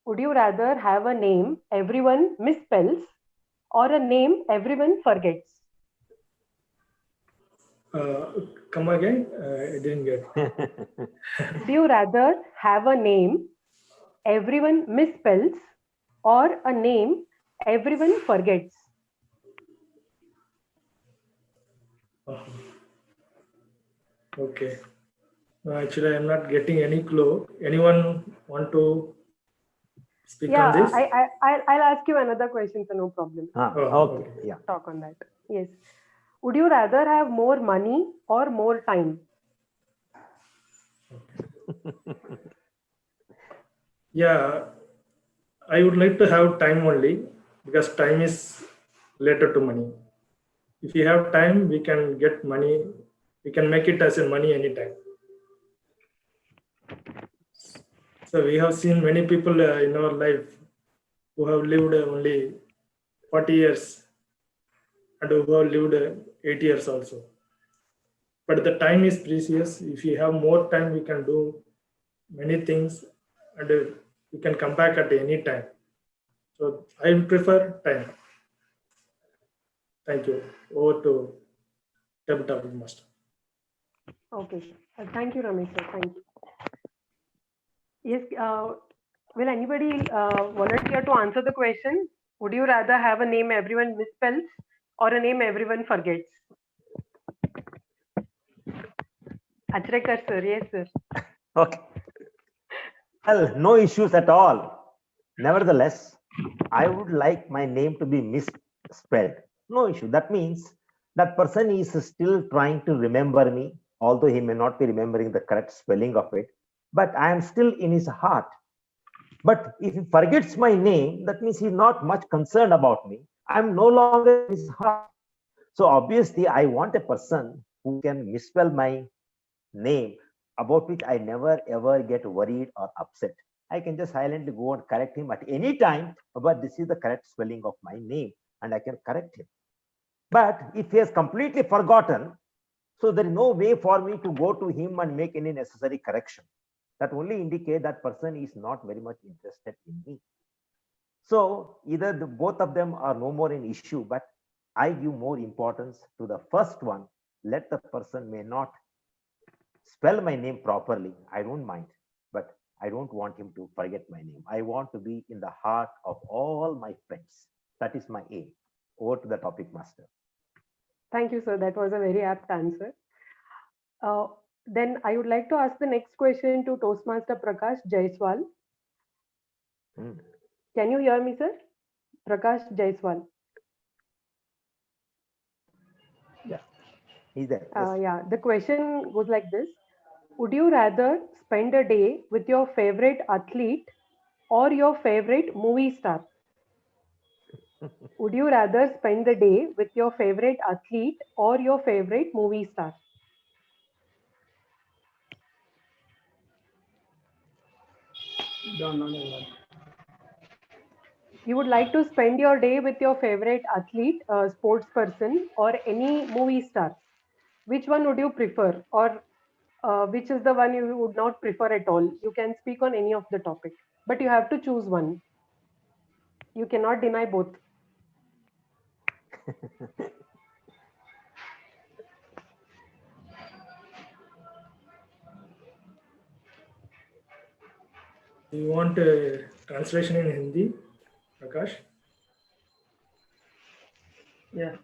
Would you rather have a name everyone misspells or a name everyone forgets? Come again? I didn't get. Would you rather have a name everyone misspells or a name everyone forgets? Okay. No, actually, I'm not getting any clue. Anyone want to speak on this? I'll ask you another question, so no problem. Okay. Yeah. Talk on that. Yes. Would you rather have more money or more time? Yeah, I would like to have time only because time is related to money. If you have time, we can get money. We can make it as a money anytime. So we have seen many people in our life who have lived only 40 years and who have lived 8 years also. But the time is precious. If you have more time, we can do many things and you can come back at any time. So I prefer time. Thank you. Over to Table Topic Master. Okay. Thank you, Ramesh. Sir. Thank you. Yes. Will anybody volunteer to answer the question? Would you rather have a name everyone misspells or a name everyone forgets? Achrekar sir. Yes, sir. Okay. Well, no issues at all. Nevertheless, I would like my name to be misspelled. No issue. That means that person is still trying to remember me, although he may not be remembering the correct spelling of it, but I am still in his heart. But if he forgets my name, that means he's not much concerned about me. I'm no longer in his heart. So obviously, I want a person who can misspell my name, about which I never ever get worried or upset. I can just silently go and correct him at any time, but this is the correct spelling of my name, and I can correct him. But if he has completely forgotten, so there is no way for me to go to him and make any necessary correction. That only indicates that person is not very much interested in me. So either both of them are no more an issue, but I give more importance to the first one. Let the person may not spell my name properly. I don't mind, but I don't want him to forget my name. I want to be in the heart of all my friends. That is my aim. Over to the topic master. Thank you, sir. That was a very apt answer. Uh, then I would like to ask the next question to Toastmaster Prakash Jaiswal. Hmm. Can you hear me, sir? Prakash Jaiswal. He's there. Yes. Yeah, the question goes like this. Would you rather spend a day with your favorite athlete or your favorite movie star? Would you rather spend the day with your favorite athlete or your favorite movie star? You would like to spend your day with your favorite athlete, sports person, or any movie star. Which one would you prefer, or which is the one you would not prefer at all? You can speak on any of the topic, but you have to choose one. You cannot deny both. Do you want a translation in Hindi, Prakash? Yeah.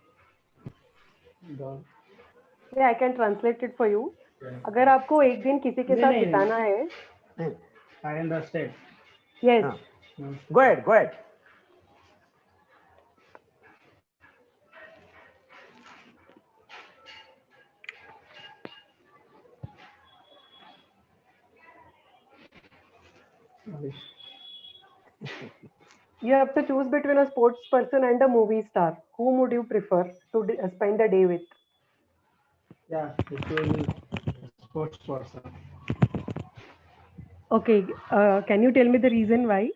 Yeah, I can translate it for you. Yeah. अगर आपको एक दिन किसी के साथ बिताना है, I understand. yes, Go ahead. Go ahead. you have to choose between a sports person and a movie star. Whom would you prefer to spend the day with? Yeah, it will sports person. Okay, can you tell me the reason why?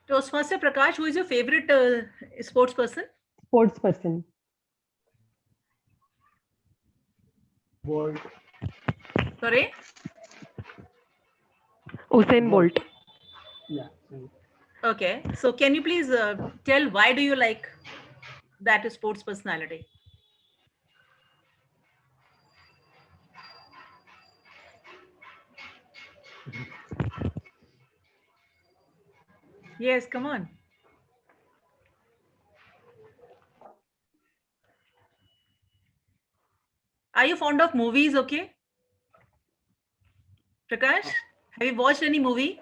Toastmaster Prakash, who is your favorite sports person? Sports person. Bolt. Sorry? Usain Bolt. Yeah. Okay. So can you please tell why do you like that sports personality? Yes, come on. Are you fond of movies? Okay. Prakash, have you watched any movie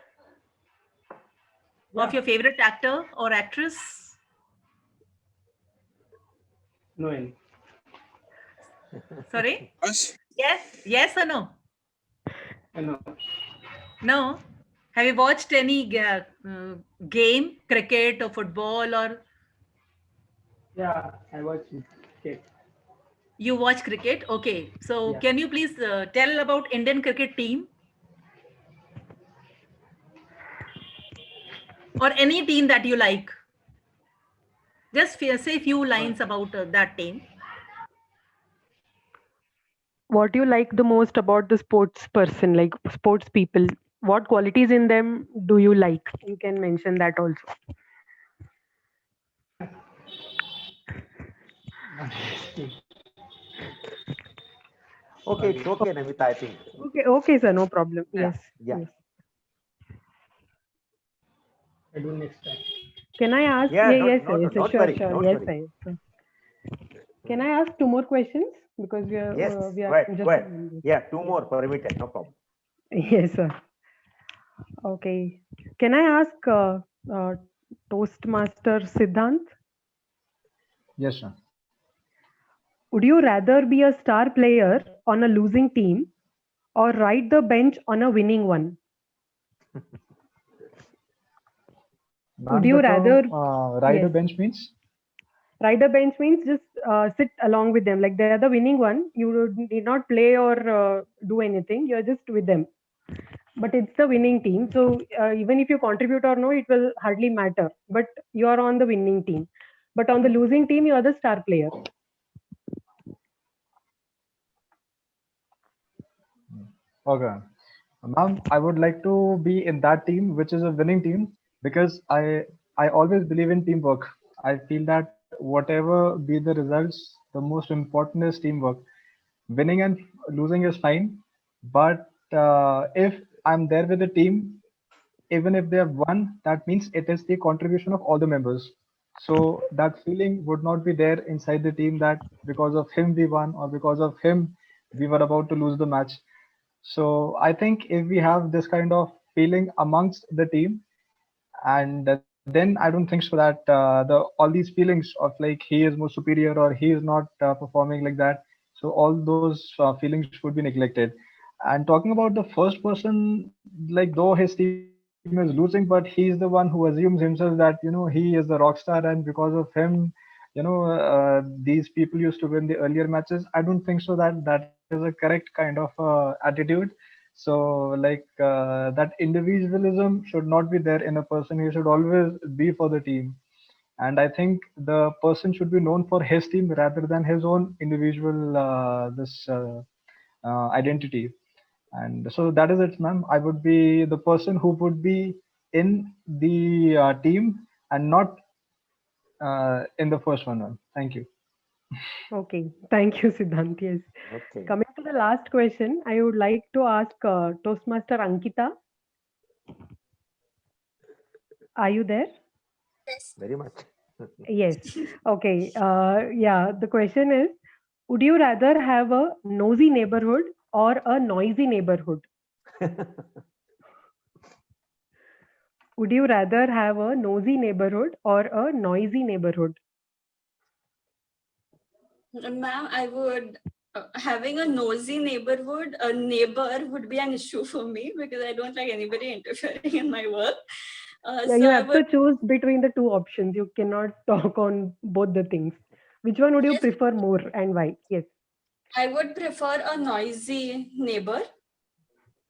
of your favorite actor or actress? No any. Sorry? Yes. Yes or no? No. No. Have you watched any game, cricket or football or? Yeah, I watch cricket. You watch cricket? Okay. So Yeah. can you please tell about Indian cricket team? Or any team that you like? Just say a few lines about that team. What do you like the most about the sports person, like sports people? What qualities in them do you like? You can mention that also. Okay, it's okay, Namita, I think. Okay, sir, no problem. Yeah, Yes. yeah. Yes. I do next time. Can I ask? Yeah, yes, don't sure, worry, sure. don't Yes, worry. sir. Can I ask two more questions? Because we are, Yes, we go are ahead, just. go ahead. Yeah, two more permitted, no problem. Yes, sir. Okay. Can I ask Toastmaster Siddhant? Yes, sir. Would you rather be a star player on a losing team or ride the bench on a winning one? Ma'am, Would you the term, rather rider yes. bench means? Rider bench means just sit along with them. Like they are the winning one. You need not play or do anything. You're just with them. But it's the winning team. So even if you contribute or no, it will hardly matter. But you are on the winning team. But on the losing team, you are the star player. Okay. Ma'am, I would like to be in that team, which is a winning team, because I always believe in teamwork. I feel that whatever be the results, the most important is teamwork. Winning and losing is fine, but if I'm there with the team, even if they have won, that means it is the contribution of all the members. So that feeling would not be there inside the team that because of him we won or because of him we were about to lose the match. So I think if we have this kind of feeling amongst the team, and then I don't think so that the all these feelings of like he is more superior or he is not performing like that. So all those feelings would be neglected. And talking about the first person, like though his team is losing, but he's the one who assumes himself that he is the rock star, and because of him, these people used to win the earlier matches. I don't think so that that is a correct kind of attitude. So like that individualism should not be there in a person. He should always be for the team. And I think the person should be known for his team rather than his own individual this identity. And so that is it, ma'am. I would be the person who would be in the team and not in the first one, ma'am. Thank you. Okay, thank you, Siddhant. Yes. Okay. Coming to the last question, I would like to ask Toastmaster Ankita. Are you there? Very much. Yes. Okay. Yeah, the question is, would you rather have a nosy neighborhood or a noisy neighborhood? Would you rather have a nosy neighborhood or a noisy neighborhood? Ma'am, I would having a nosy neighborhood, a neighbor would be an issue for me because I don't like anybody interfering in my work. Yeah, So you I have to would choose between the two options. You cannot talk on both the things. Which one would you prefer more and why? Yes. I would prefer a noisy neighbor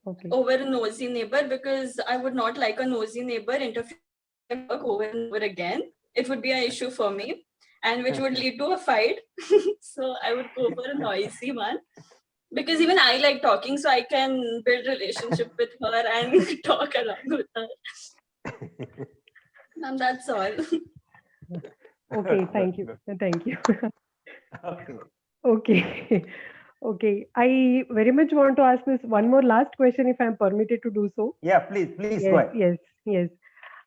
Okay. over a nosy neighbor because I would not like a nosy neighbor interfering in my work over and over again. It would be an issue for me and which would lead to a fight. So I would go for a noisy one because even I like talking, so I can build relationship with her and talk along with her. And that's all. Okay, thank you. Thank you. Okay. Okay. Okay. I very much want to ask this one more last question if I'm permitted to do so. Yeah, please go Yes, ahead. yes, yes.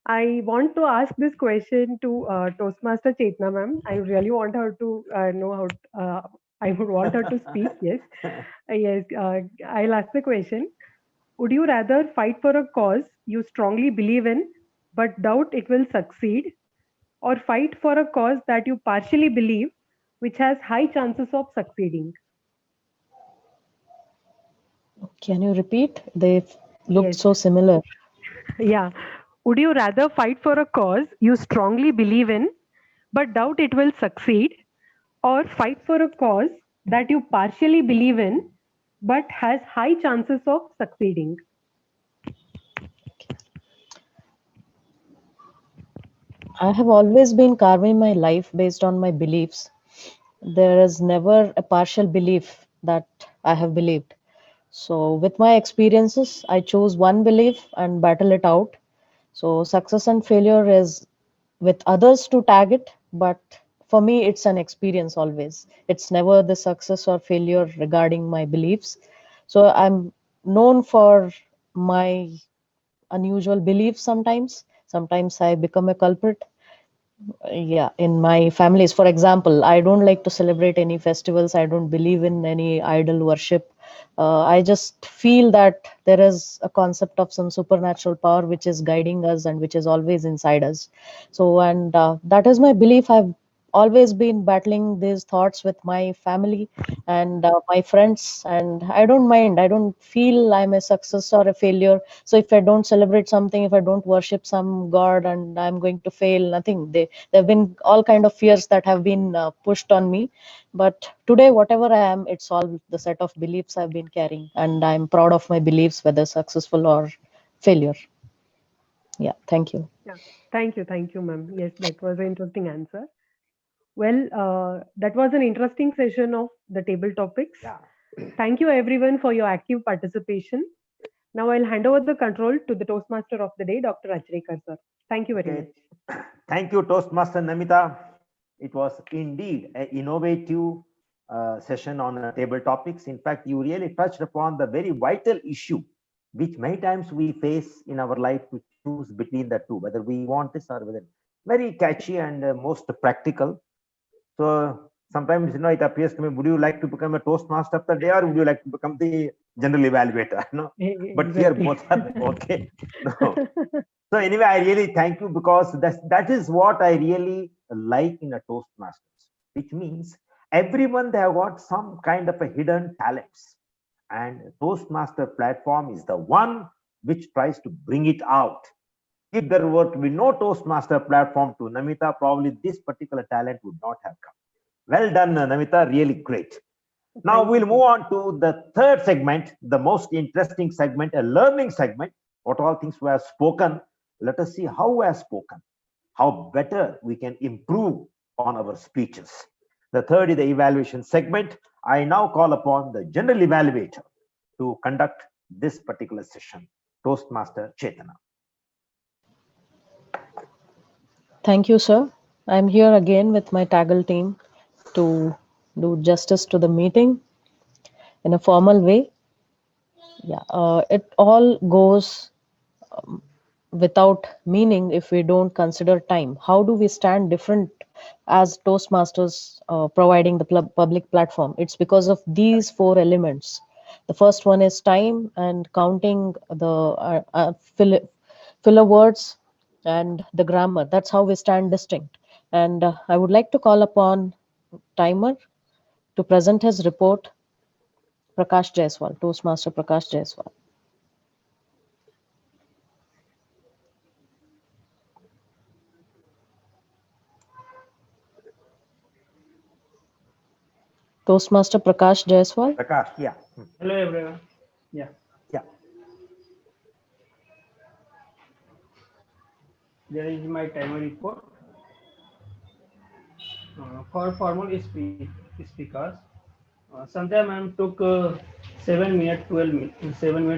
I want to ask this question to Toastmaster Chetna ma'am. I really want her to know how. I would want her to speak. Yes, yes. I'll ask the question. Would you rather fight for a cause you strongly believe in, but doubt it will succeed, or fight for a cause that you partially believe, which has high chances of succeeding? Can you repeat? They looked Yes. so similar. Yeah. Would you rather fight for a cause you strongly believe in, but doubt it will succeed, or fight for a cause that you partially believe in, but has high chances of succeeding? I have always been carving my life based on my beliefs. There is never a partial belief that I have believed. So, with my experiences, I choose one belief and battle it out. So, success and failure is with others to tag it, but for me, it's an experience always. It's never the success or failure regarding my beliefs. So, I'm known for my unusual beliefs sometimes. Sometimes I become a culprit. Yeah, in my families, for example, I don't like to celebrate any festivals. I don't believe in any idol worship. I just feel that there is a concept of some supernatural power which is guiding us and which is always inside us. So, and that is my belief. I've always been battling these thoughts with my family and my friends, and I don't mind. I don't feel I'm a success or a failure. So if I don't celebrate something, if I don't worship some god and I'm going to fail, nothing. There have been all kind of fears that have been pushed on me. But today, whatever I am, it's all the set of beliefs I've been carrying, and I'm proud of my beliefs, whether successful or failure. Yeah, thank you. Yeah. Thank you, ma'am. Yes, that was an interesting answer. Well, that was an interesting session of the table topics. Yeah. Thank you, everyone, for your active participation. Now I'll hand over the control to the Toastmaster of the day, Dr. Achrekar, sir. Thank you very much. Thank you, Toastmaster Namita. It was indeed an innovative session on table topics. In fact, you really touched upon the very vital issue, which many times we face in our life to choose between the two, whether we want this or whether. Very catchy and most practical. So sometimes, it appears to me, would you like to become a Toastmaster of the day or would you like to become the general evaluator? No, but here both are okay. No. So anyway, I really thank you, because that is what I really like in a Toastmasters, which means everyone, they have got some kind of a hidden talents, and Toastmaster platform is the one which tries to bring it out. If there were to be no Toastmaster platform to Namita, probably this particular talent would not have come. Well done, Namita, really great. Now we'll move on to the third segment, the most interesting segment, a learning segment. What all things we have spoken, let us see how we have spoken, how better we can improve on our speeches. The third is the evaluation segment. I now call upon the general evaluator to conduct this particular session, Toastmaster Chetana. Thank you, sir. I'm here again with my Taggle team to do justice to the meeting in a formal way. Yeah, it all goes without meaning if we don't consider time. How do we stand different as Toastmasters providing the public platform? It's because of these 4 elements. The first one is time and counting the filler words and the grammar. That's how we stand distinct. And I would like to call upon Timer to present his report, Prakash Jaiswal, Toastmaster Prakash Jaiswal. Toastmaster Prakash Jaiswal. Prakash, yeah. Hello, everyone. Yeah. Yeah. There is my timer report. For formal speakers, Sandhya ma'am took 7 minutes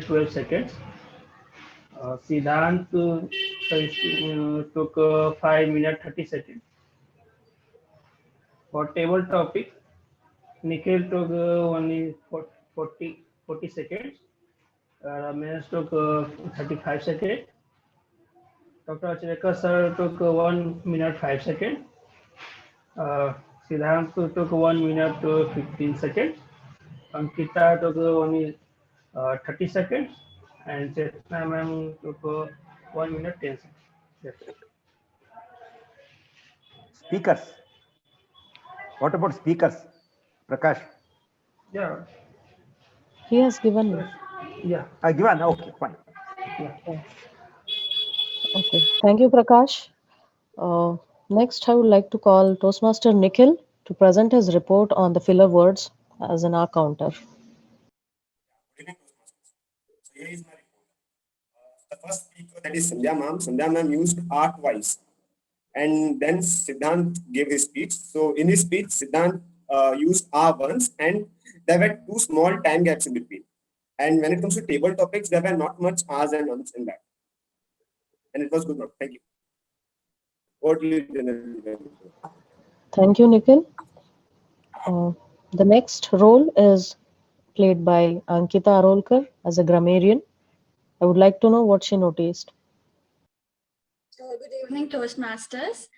12 seconds. Siddhant took 5 minutes 30 seconds. For table topic, Nikhil took only 40 seconds. Ramesh took 35 seconds. Dr. Achrekar sir took 1 minute 5 seconds. Siddhant took 1 minute 15 seconds. Ankita took only 30 seconds. And Chetna ma'am took 1 minute 10 seconds. That's it. Speakers. What about speakers, Prakash? Yeah. He has given me. Yeah. Given. Okay, fine. Yeah. Okay. Thank you, Prakash. Next, I would like to call Toastmaster Nikhil to present his report on the filler words as an R counter. So here is my report. The first speaker, that is Sandhya ma'am. Sandhya ma'am used R twice. And then Siddhant gave his speech. So in his speech, Siddhant used R once, and there were 2 small time gaps in between. And when it comes to table topics, there were not much R's and N's in that. And it was good work. Thank you. Over to you, Thank you, Nikhil. The next role is played by Ankita Arolkar as a grammarian. I would like to know what she noticed. Good evening, Toastmasters.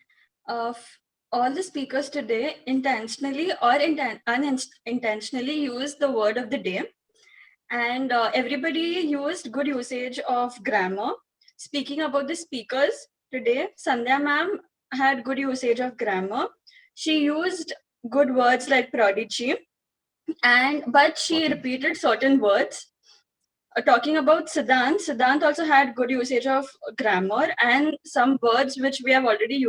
All the speakers today intentionally or unintentionally used the word of the day. And everybody used good usage of grammar. Speaking about the speakers today, Sandhya ma'am had good usage of grammar. She used good words like prodigy, but she repeated certain words. Talking about Siddhant also had good usage of grammar and some words which we have already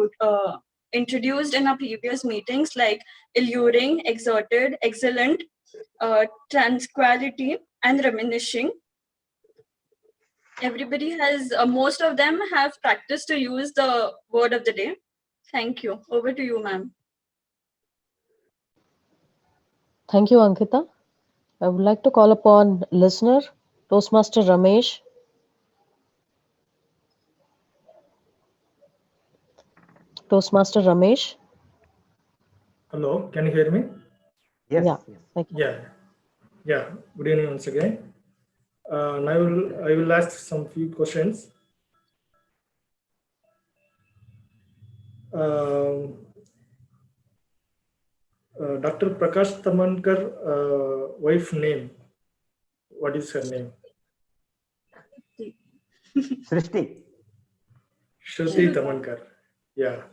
introduced in our previous meetings, like alluring, exerted, excellent, tranquility, and reminiscing. Everybody has, most of them have practiced to use the word of the day. Thank you. Over to you, ma'am. Thank you, Ankita. I would like to call upon listener Toastmaster Ramesh. Toastmaster Ramesh. Hello, can you hear me? Yes. Yeah. Yes. Thank you. Yeah. Good evening once again. Now I will ask some few questions. Dr. Prakash Tamankar, wife name. What is her name? Srishti. Shruti Tamankar. Yeah,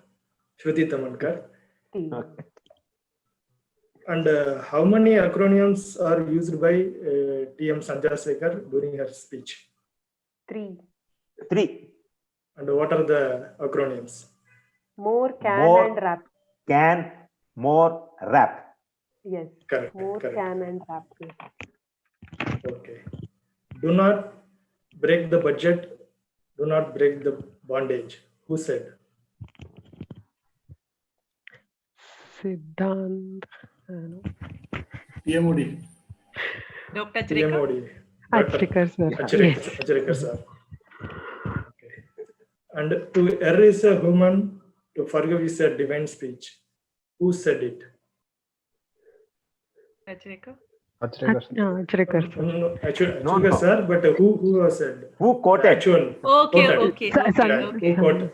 Shruti Tamankar. Okay. And how many acronyms are used by TM Sanjay Sekhar during her speech? 3. 3. And what are the acronyms? More, can, More, and rap. Can, more, rap. Yes. Correct. More, correct. can, and rap. Yes. Okay. Do not break the budget. Do not break the bondage. Who said? Siddhant. PMOD. Dr. Achreka? PMOD. Achreka, sir. Achreka, sir. Okay. And to err is a human, to forgive is a divine speech. Who said it? Achreka? Achreka, sir. No, actually, No. sir, but who has said? Who quoted? Actual. Okay, quoted. okay. Sa- sa- Yeah, Okay. who quoted?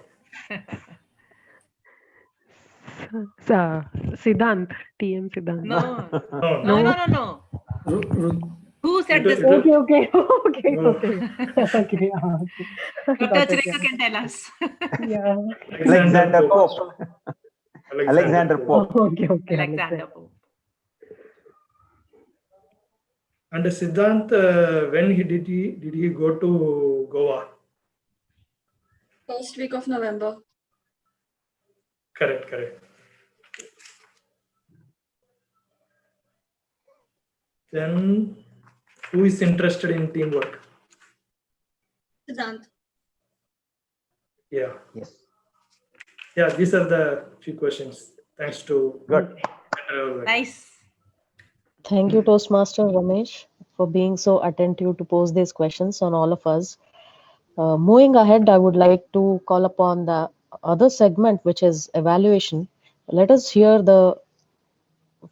Siddhant. TM Siddhant. No. No, No, no, no, no. Who said this? Okay. Okay. No. Okay. Okay. Dr. Got it, Achreka can tell us. yeah. Alexander Pope. Alexander Oh, Pope. okay. Okay. Alexander Pope. And Siddhant, when did he go to Goa? First week of November. Correct. Then, who is interested in teamwork? Siddhant. Yeah. Yes. Yeah, these are the few questions. Thanks to. Good. Nice. Thank you, Toastmaster Ramesh, for being so attentive to pose these questions on all of us. Moving ahead, I would like to call upon the other segment, which is evaluation. Let us hear the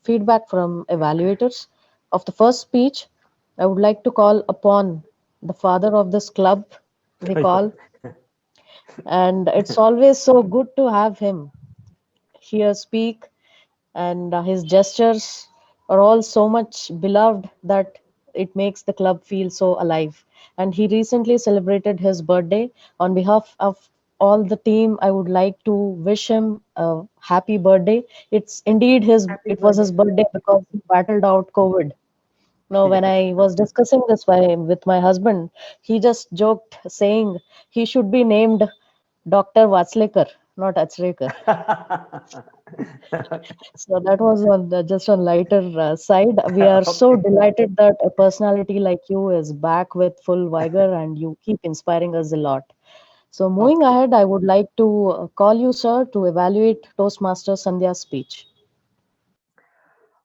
feedback from evaluators. Of the first speech, I would like to call upon the father of this club, we call, and it's always so good to have him here speak, and his gestures are all so much beloved that it makes the club feel so alive. And he recently celebrated his birthday. On behalf of all the team, I would like to wish him a happy birthday. It was his birthday because he battled out COVID. Now, when I was discussing this with my husband, he just joked saying he should be named Dr. Watslekar, not Achrekar. So that was just on lighter side. We are so delighted that a personality like you is back with full vigor and you keep inspiring us a lot. So moving ahead, I would like to call you, sir, to evaluate Toastmaster Sandhya's speech.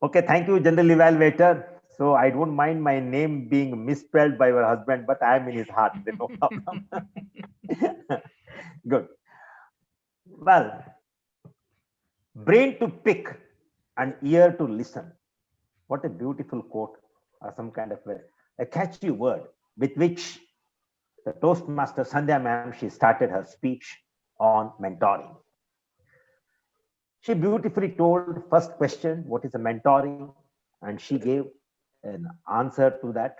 Okay, thank you, General Evaluator. So I don't mind my name being misspelled by your husband, but I am in his heart. No problem. Good. Well, brain to pick and ear to listen. What a beautiful quote, or some kind of a catchy word with which the Toastmaster Sandhya ma'am, she started her speech on mentoring. She beautifully told first question, what is a mentoring? And she gave an answer to that.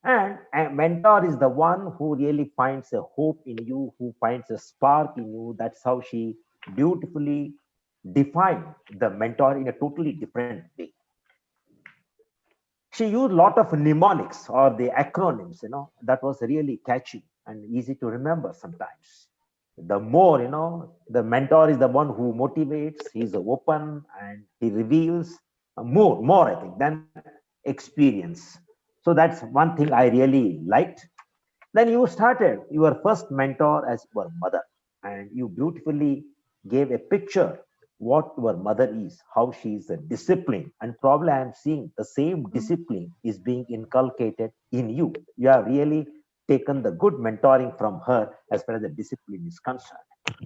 And a mentor is the one who really finds a hope in you, who finds a spark in you. That's how she beautifully defined the mentor in a totally different way. She used a lot of mnemonics or the acronyms, that was really catchy and easy to remember sometimes. The more, the mentor is the one who motivates, he's open and he reveals more, I think, than experience. So that's one thing I really liked. Then you started your first mentor as your mother, and you beautifully gave a picture what your mother is, how she is disciplined, and probably I am seeing the same discipline is being inculcated in you. You have really taken the good mentoring from her as far as the discipline is concerned.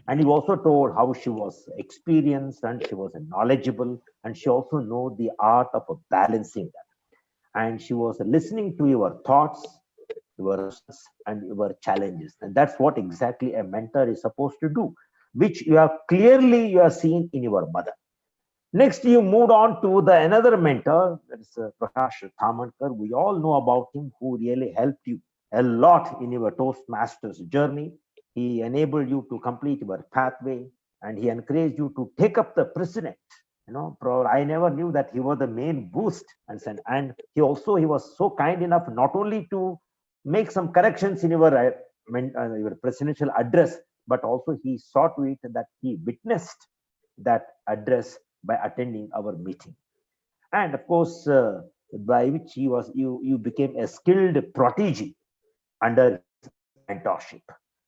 And you also told how she was experienced and she was knowledgeable, and she also know the art of balancing that. And she was listening to your thoughts, your and your challenges. And that's what exactly a mentor is supposed to do, which you have clearly you have seen in your mother. Next, you moved on to the another mentor, that is Prakash Thamakar. We all know about him, who really helped you a lot in your Toastmasters journey. He enabled you to complete your pathway, and he encouraged you to take up the president. I never knew that he was the main boost, and he was so kind enough not only to make some corrections in your presidential address, but also he saw to it that he witnessed that address by attending our meeting. And of course, by which you became a skilled protege under mentorship.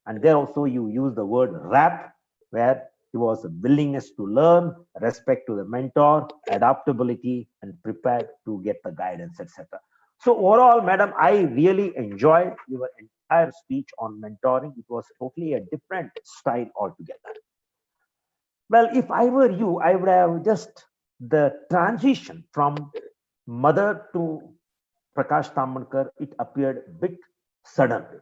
And there also you use the word RAP, where it was a willingness to learn, respect to the mentor, adaptability, and prepared to get the guidance, etc. So overall, madam, I really enjoyed your entire speech on mentoring. It was totally a different style altogether. Well, if I were you, I would have just the transition from mother to Prakash Thamakar, it appeared a bit suddenly.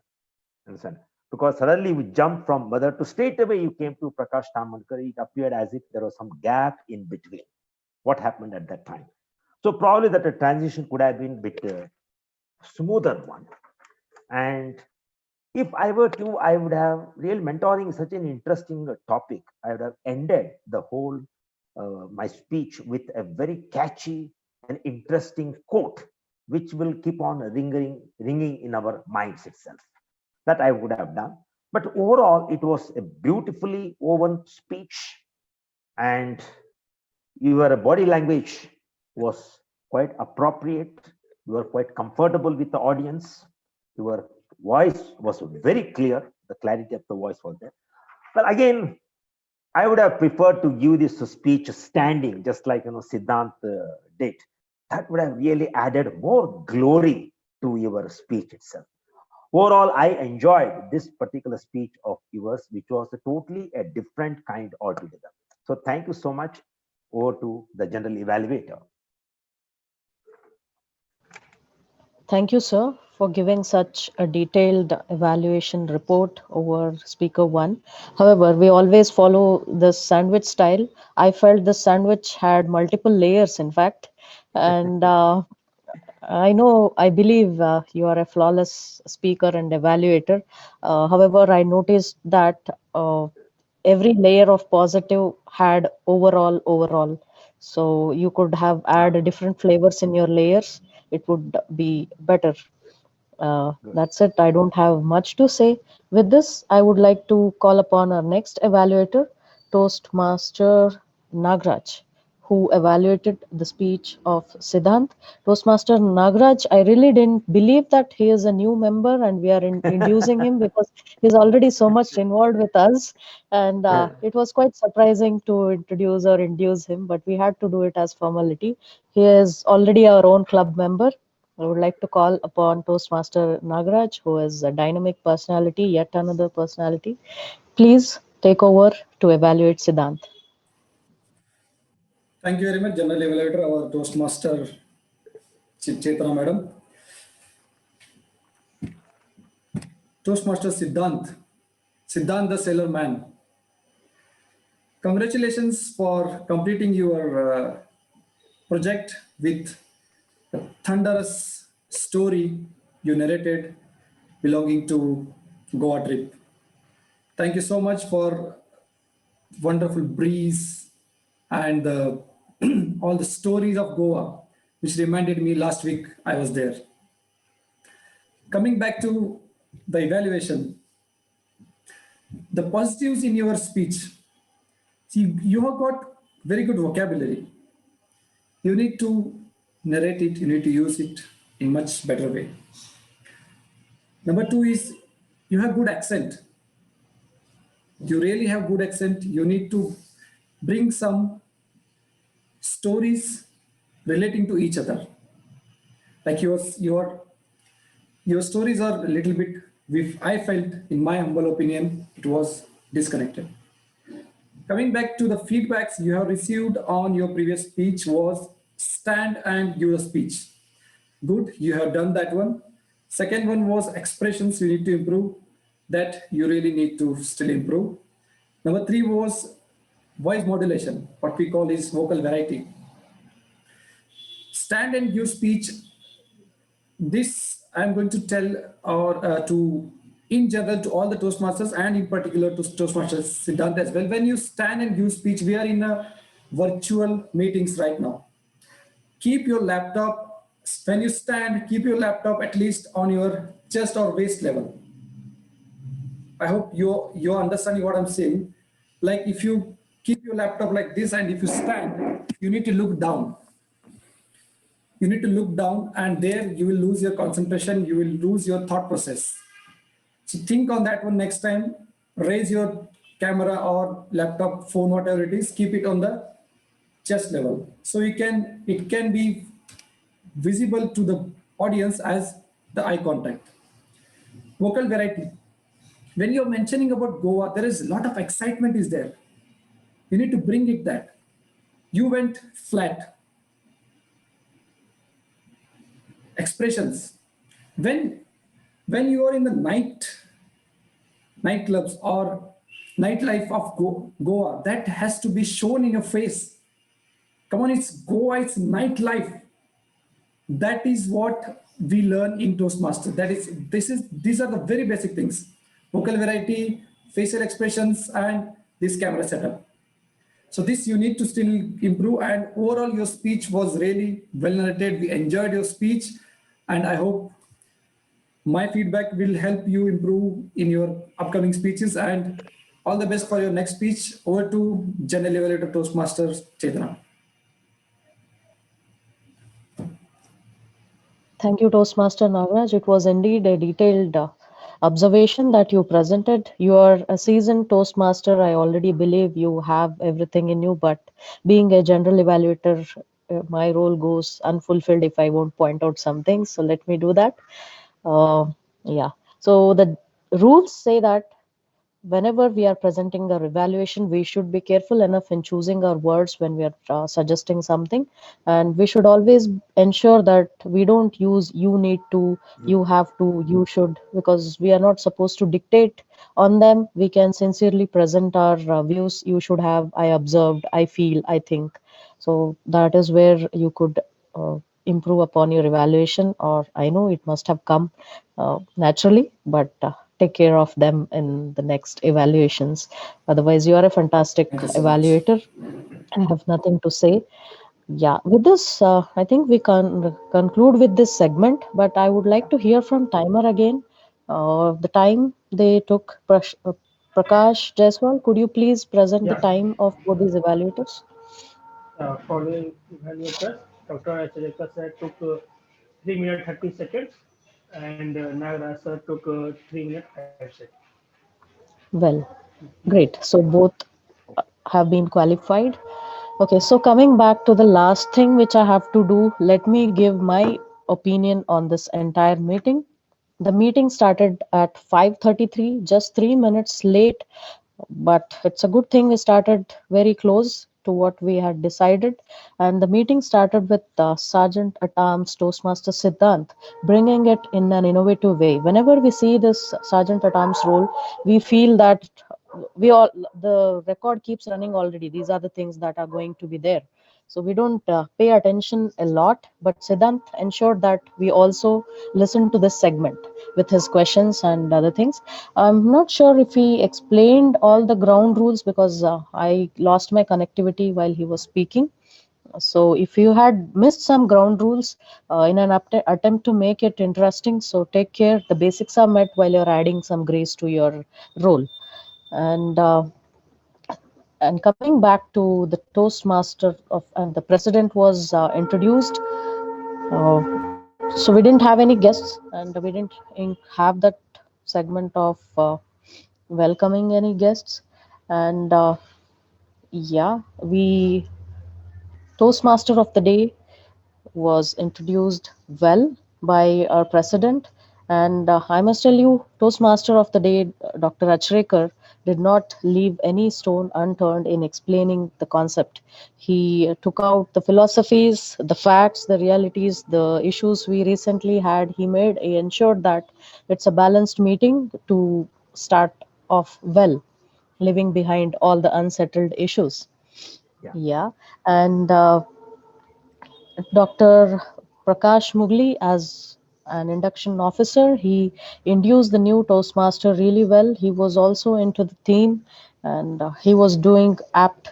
Understand? Because suddenly we jumped from mother to straight away you came to Prakash Thamakar. It appeared as if there was some gap in between. What happened at that time? So probably that a transition could have been a bit smoother one. And if I were to, I would have real mentoring is such an interesting topic. I would have ended the whole my speech with a very catchy and interesting quote, which will keep on ringing in our minds itself. That I would have done. But overall, it was a beautifully woven speech, and your body language was quite appropriate. You were quite comfortable with the audience. Your voice was very clear. The clarity of the voice was there. But again, I would have preferred to give this speech standing, just like Siddhant did. That would have really added more glory to your speech itself. Overall, I enjoyed this particular speech of yours, which was totally a different kind altogether. So thank you so much. Over to the general evaluator. Thank you, sir, for giving such a detailed evaluation report over speaker one. However, we always follow the sandwich style. I felt the sandwich had multiple layers, in fact, and I believe you are a flawless speaker and evaluator. However, I noticed that every layer of positive had overall. So you could have add different flavors in your layers. It would be better. That's it. I don't have much to say. With this, I would like to call upon our next evaluator, Toastmaster Nagraj, who evaluated the speech of Siddhant. Toastmaster Nagraj, I really didn't believe that he is a new member and we are inducing him because he's already so much involved with us. And it was quite surprising to introduce or induce him, but we had to do it as formality. He is already our own club member. I would like to call upon Toastmaster Nagraj, who is a dynamic personality, yet another personality. Please take over to evaluate Siddhant. Thank you very much, General Evaluator, our Toastmaster Chetana Madam. Toastmaster Siddhant the Sailor Man. Congratulations for completing your project with a thunderous story you narrated belonging to Goa trip. Thank you so much for wonderful breeze and all the stories of Goa, which reminded me last week I was there. Coming back to the evaluation, the positives in your speech. See, you have got very good vocabulary. You need to narrate it, you need to use it in much better way. Number two is you have good accent. You really have good accent. You need to bring some stories relating to each other. Like your stories are a little bit, I felt, in my humble opinion, it was disconnected. Coming back to the feedbacks you have received on your previous speech was stand and give a speech. Good, you have done that one. Second one was expressions you need to improve. That you really need to still improve. Number 3 was voice modulation, what we call is vocal variety. Stand and give speech. This I'm going to tell or to in general to all the Toastmasters and in particular to Toastmasters Siddhant as well. When you stand and give speech, we are in a virtual meetings right now. Keep your laptop, when you stand, keep your laptop at least on your chest or waist level. I hope you're understanding what I'm saying. Like if you keep your laptop like this and if you stand, you need to look down. You need to look down and there you will lose your concentration, you will lose your thought process. So think on that one next time. Raise your camera or laptop, phone, whatever it is, keep it on the chest level. So it can be visible to the audience as the eye contact. Vocal variety. When you're mentioning about Goa, there is a lot of excitement is there. You need to bring it that. You went flat. Expressions. When you are in the nightclubs or nightlife of Goa, that has to be shown in your face. Come on, it's Goa, it's nightlife. That is what we learn in Toastmaster. These are the very basic things. Vocal variety, facial expressions, and this camera setup. So this you need to still improve, and overall your speech was really well narrated. We enjoyed your speech, and I hope my feedback will help you improve in your upcoming speeches, and all the best for your next speech. Over to General Evaluator Toastmasters Chetna. Thank you, Toastmaster Nagaraj. It was indeed a detailed observation that you presented. You are a seasoned Toastmaster. I already believe you have everything in you, but being a general evaluator, my role goes unfulfilled if I won't point out some things. So let me do that. Yeah. So the rules say that whenever we are presenting our evaluation, we should be careful enough in choosing our words when we are suggesting something, and we should always ensure that we don't use you need to, you have to, you should, because we are not supposed to dictate on them. We can sincerely present our views. You should have, I observed, I feel, I think. So that is where you could improve upon your evaluation, or I know it must have come naturally, but take care of them in the next evaluations. Otherwise, you are a fantastic evaluator. I have nothing to say. Yeah, with this, I think we can conclude with this segment, but I would like to hear from timer again. The time they took, Prakash Jaiswal, could you please present the Yeah. time of both these evaluators? Following evaluators, Dr. Acharya sir took 3 minutes 30 seconds, and Nagaraj sir took 3 minutes 5 seconds. Well, great. So both have been qualified. Okay, so coming back to the last thing which I have to do, let me give my opinion on this entire meeting. The meeting started at 5:33, just 3 minutes late, but it's a good thing we started very close to what we had decided. And the meeting started with Sergeant at Arms Toastmaster Siddhant bringing it in an innovative way. Whenever we see this Sergeant at Arms role, we feel that the record keeps running already. These are the things that are going to be there. So we don't pay attention a lot, but Siddhant ensured that we also listen to this segment with his questions and other things. I'm not sure if he explained all the ground rules because I lost my connectivity while he was speaking. So if you had missed some ground rules in an attempt to make it interesting, so take care. The basics are met while you're adding some grace to your role. And coming back to the Toastmaster and the president was introduced. So we didn't have any guests, and we didn't have that segment of welcoming any guests. And Yeah, we Toastmaster of the Day was introduced well by our president. And I must tell you, Toastmaster of the Day, Dr. Achrekar, did not leave any stone unturned in explaining the concept. He took out the philosophies, the facts, the realities, the issues we recently had. He ensured that it's a balanced meeting to start off well, leaving behind all the unsettled issues. Yeah. Yeah. And Dr. Prakash Mugli, as an induction officer, he induced the new Toastmaster really well. He was also into the theme, and he was doing apt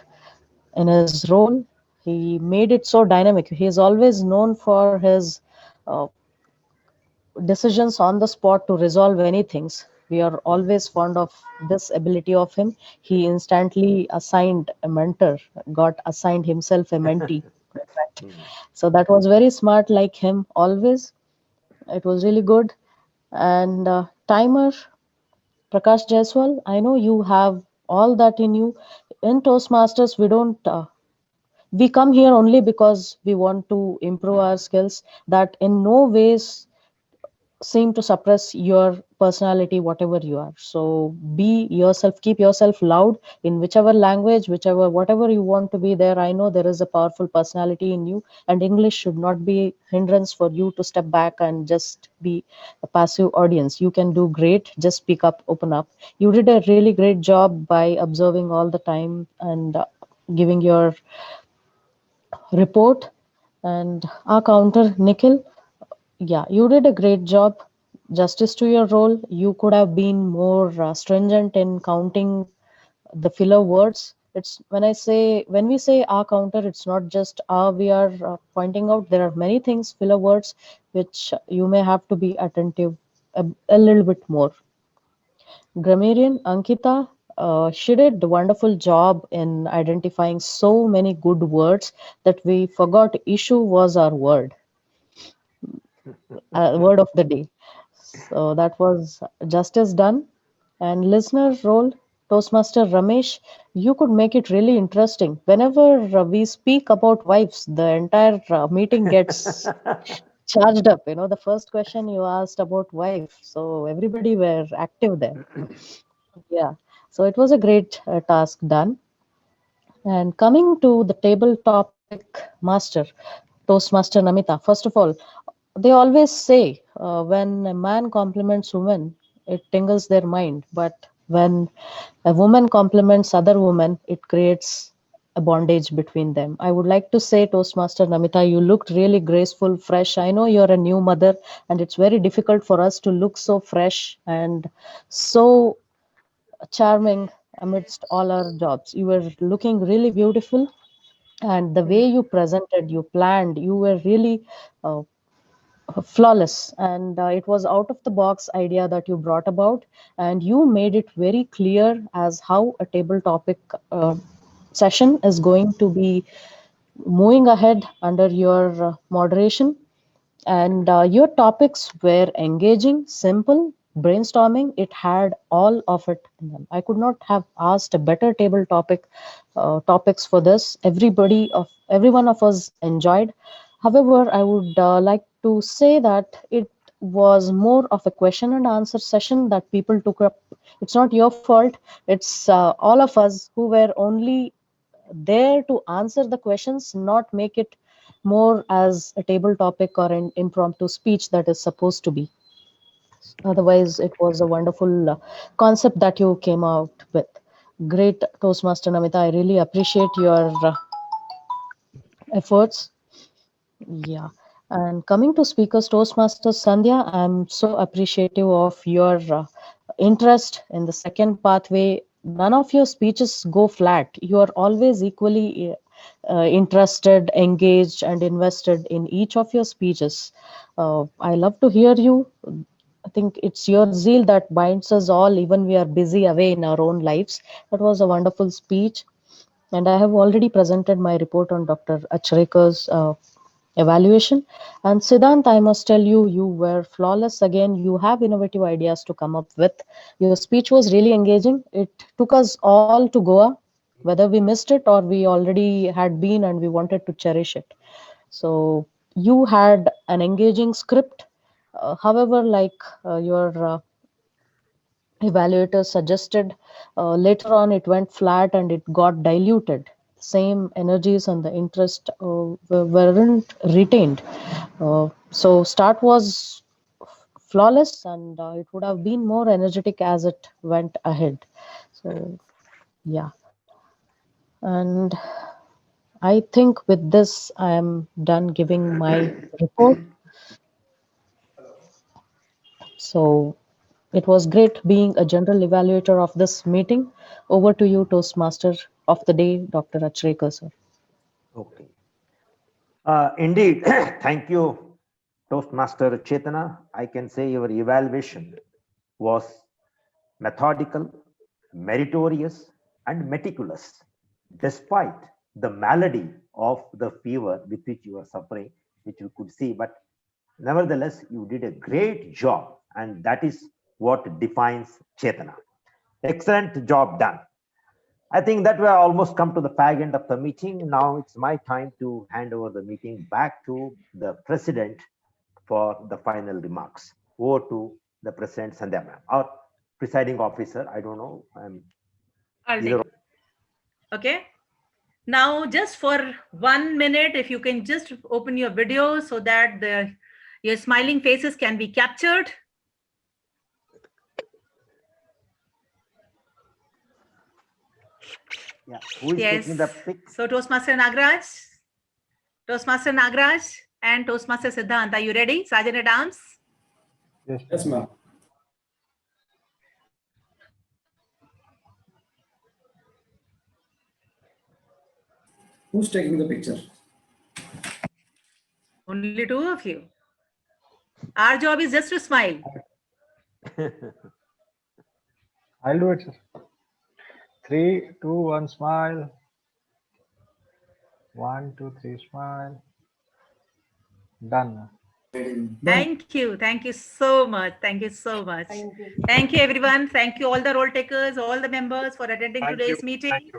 in his role. He made it so dynamic. He is always known for his uh, decisions on the spot to resolve any things. We are always fond of this ability of him. He instantly assigned a mentor, got assigned himself a mentee. In fact. So that was very smart, like him always. It was really good. And timer, Prakash Jaiswal, I know you have all that in you. In Toastmasters, we don't. We come here only because we want to improve our skills. That in no ways seem to suppress your personality, whatever you are. So be yourself, keep yourself loud in whichever language, whichever, whatever you want to be there. I know there is a powerful personality in you, and English should not be hindrance for you to step back and just be a passive audience. You can do great. Just speak up, open up. You did a really great job by observing all the time and giving your report. And our counter, Nikhil, yeah, you did a great job. Justice to your role. You could have been more stringent in counting the filler words. It's when we say our counter, it's not just we are pointing out. There are many things, filler words, which you may have to be attentive a little bit more. Grammarian Ankita, she did a wonderful job in identifying so many good words that we forgot issue was our word. Word of the day. So that was justice done. And listener role, Toastmaster Ramesh, you could make it really interesting. Whenever we speak about wives, the entire meeting gets charged up. You know, the first question you asked about wife, so everybody were active there. Yeah, so it was a great task done. And coming to the table topic master, Toastmaster Namita, first of all, they always say when a man compliments women, it tingles their mind. But when a woman compliments other women, it creates a bondage between them. I would like to say, Toastmaster Namita, you looked really graceful, fresh. I know you're a new mother, and it's very difficult for us to look so fresh and so charming amidst all our jobs. You were looking really beautiful, and the way you presented, you planned, you were really flawless. And it was out of the box idea that you brought about, and you made it very clear as how a table topic session is going to be moving ahead under your moderation. And your topics were engaging, simple, brainstorming. It had all of it in them. I could not have asked a better table topics for this. Every one of us enjoyed. However, I would like to say that it was more of a question and answer session that people took up. It's not your fault. It's all of us who were only there to answer the questions, not make it more as a table topic or an impromptu speech that is supposed to be. Otherwise, it was a wonderful concept that you came out with. Great, Toastmaster Namita. I really appreciate your efforts. Yeah. And coming to speakers, Toastmasters Sandhya, I'm so appreciative of your interest in the second pathway. None of your speeches go flat. You are always equally interested, engaged, and invested in each of your speeches. I love to hear you. I think it's your zeal that binds us all, even we are busy away in our own lives. That was a wonderful speech. And I have already presented my report on Dr. Achrekar's evaluation. And Siddhant, I must tell you, you were flawless again. You have innovative ideas to come up with. Your speech was really engaging. It took us all to Goa. whether we missed it or we already had been and we wanted to cherish it. So you had an engaging script. However, like your evaluators suggested, later on it went flat and it got diluted. Same energies and the interest weren't retained. So start was flawless, and it would have been more energetic as it went ahead. So yeah, and I think with this I am done giving my report. So it was great being a general evaluator of this meeting. Over to you, Toastmaster of the day, Dr. Achrekar, sir. Okay. Indeed, thank you, Toastmaster Chetana. I can say your evaluation was methodical, meritorious, and meticulous, despite the malady of the fever with which you are suffering, which you could see. But nevertheless, you did a great job, and that is what defines Chetana. Excellent job done. I think that we are almost come to the fag end of the meeting. Now it's my time to hand over the meeting back to the president for the final remarks. Over to the president, Sandhya ma'am, or presiding officer. I don't know. I'll take it. Okay. Now, just for 1 minute, if you can just open your video so that your smiling faces can be captured. Yeah, who is taking the pic? So Toastmaster Nagraj and Toastmaster Siddhant, are you ready? Sergeant at Arms? Yes, ma'am. Who's taking the picture? Only two of you. Our job is just to smile. I'll do it, sir. 3, 2, 1, smile. 1, 2, 3, smile. Done. Thank you. Thank you so much. Thank you so much. Thank you, everyone. Thank you, all the role takers, all the members for attending today's meeting.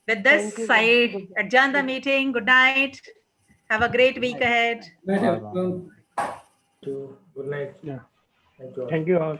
With this, I adjourn the meeting. Good night. Have a great week ahead. Good night. Yeah. Thank you all. Thank you all.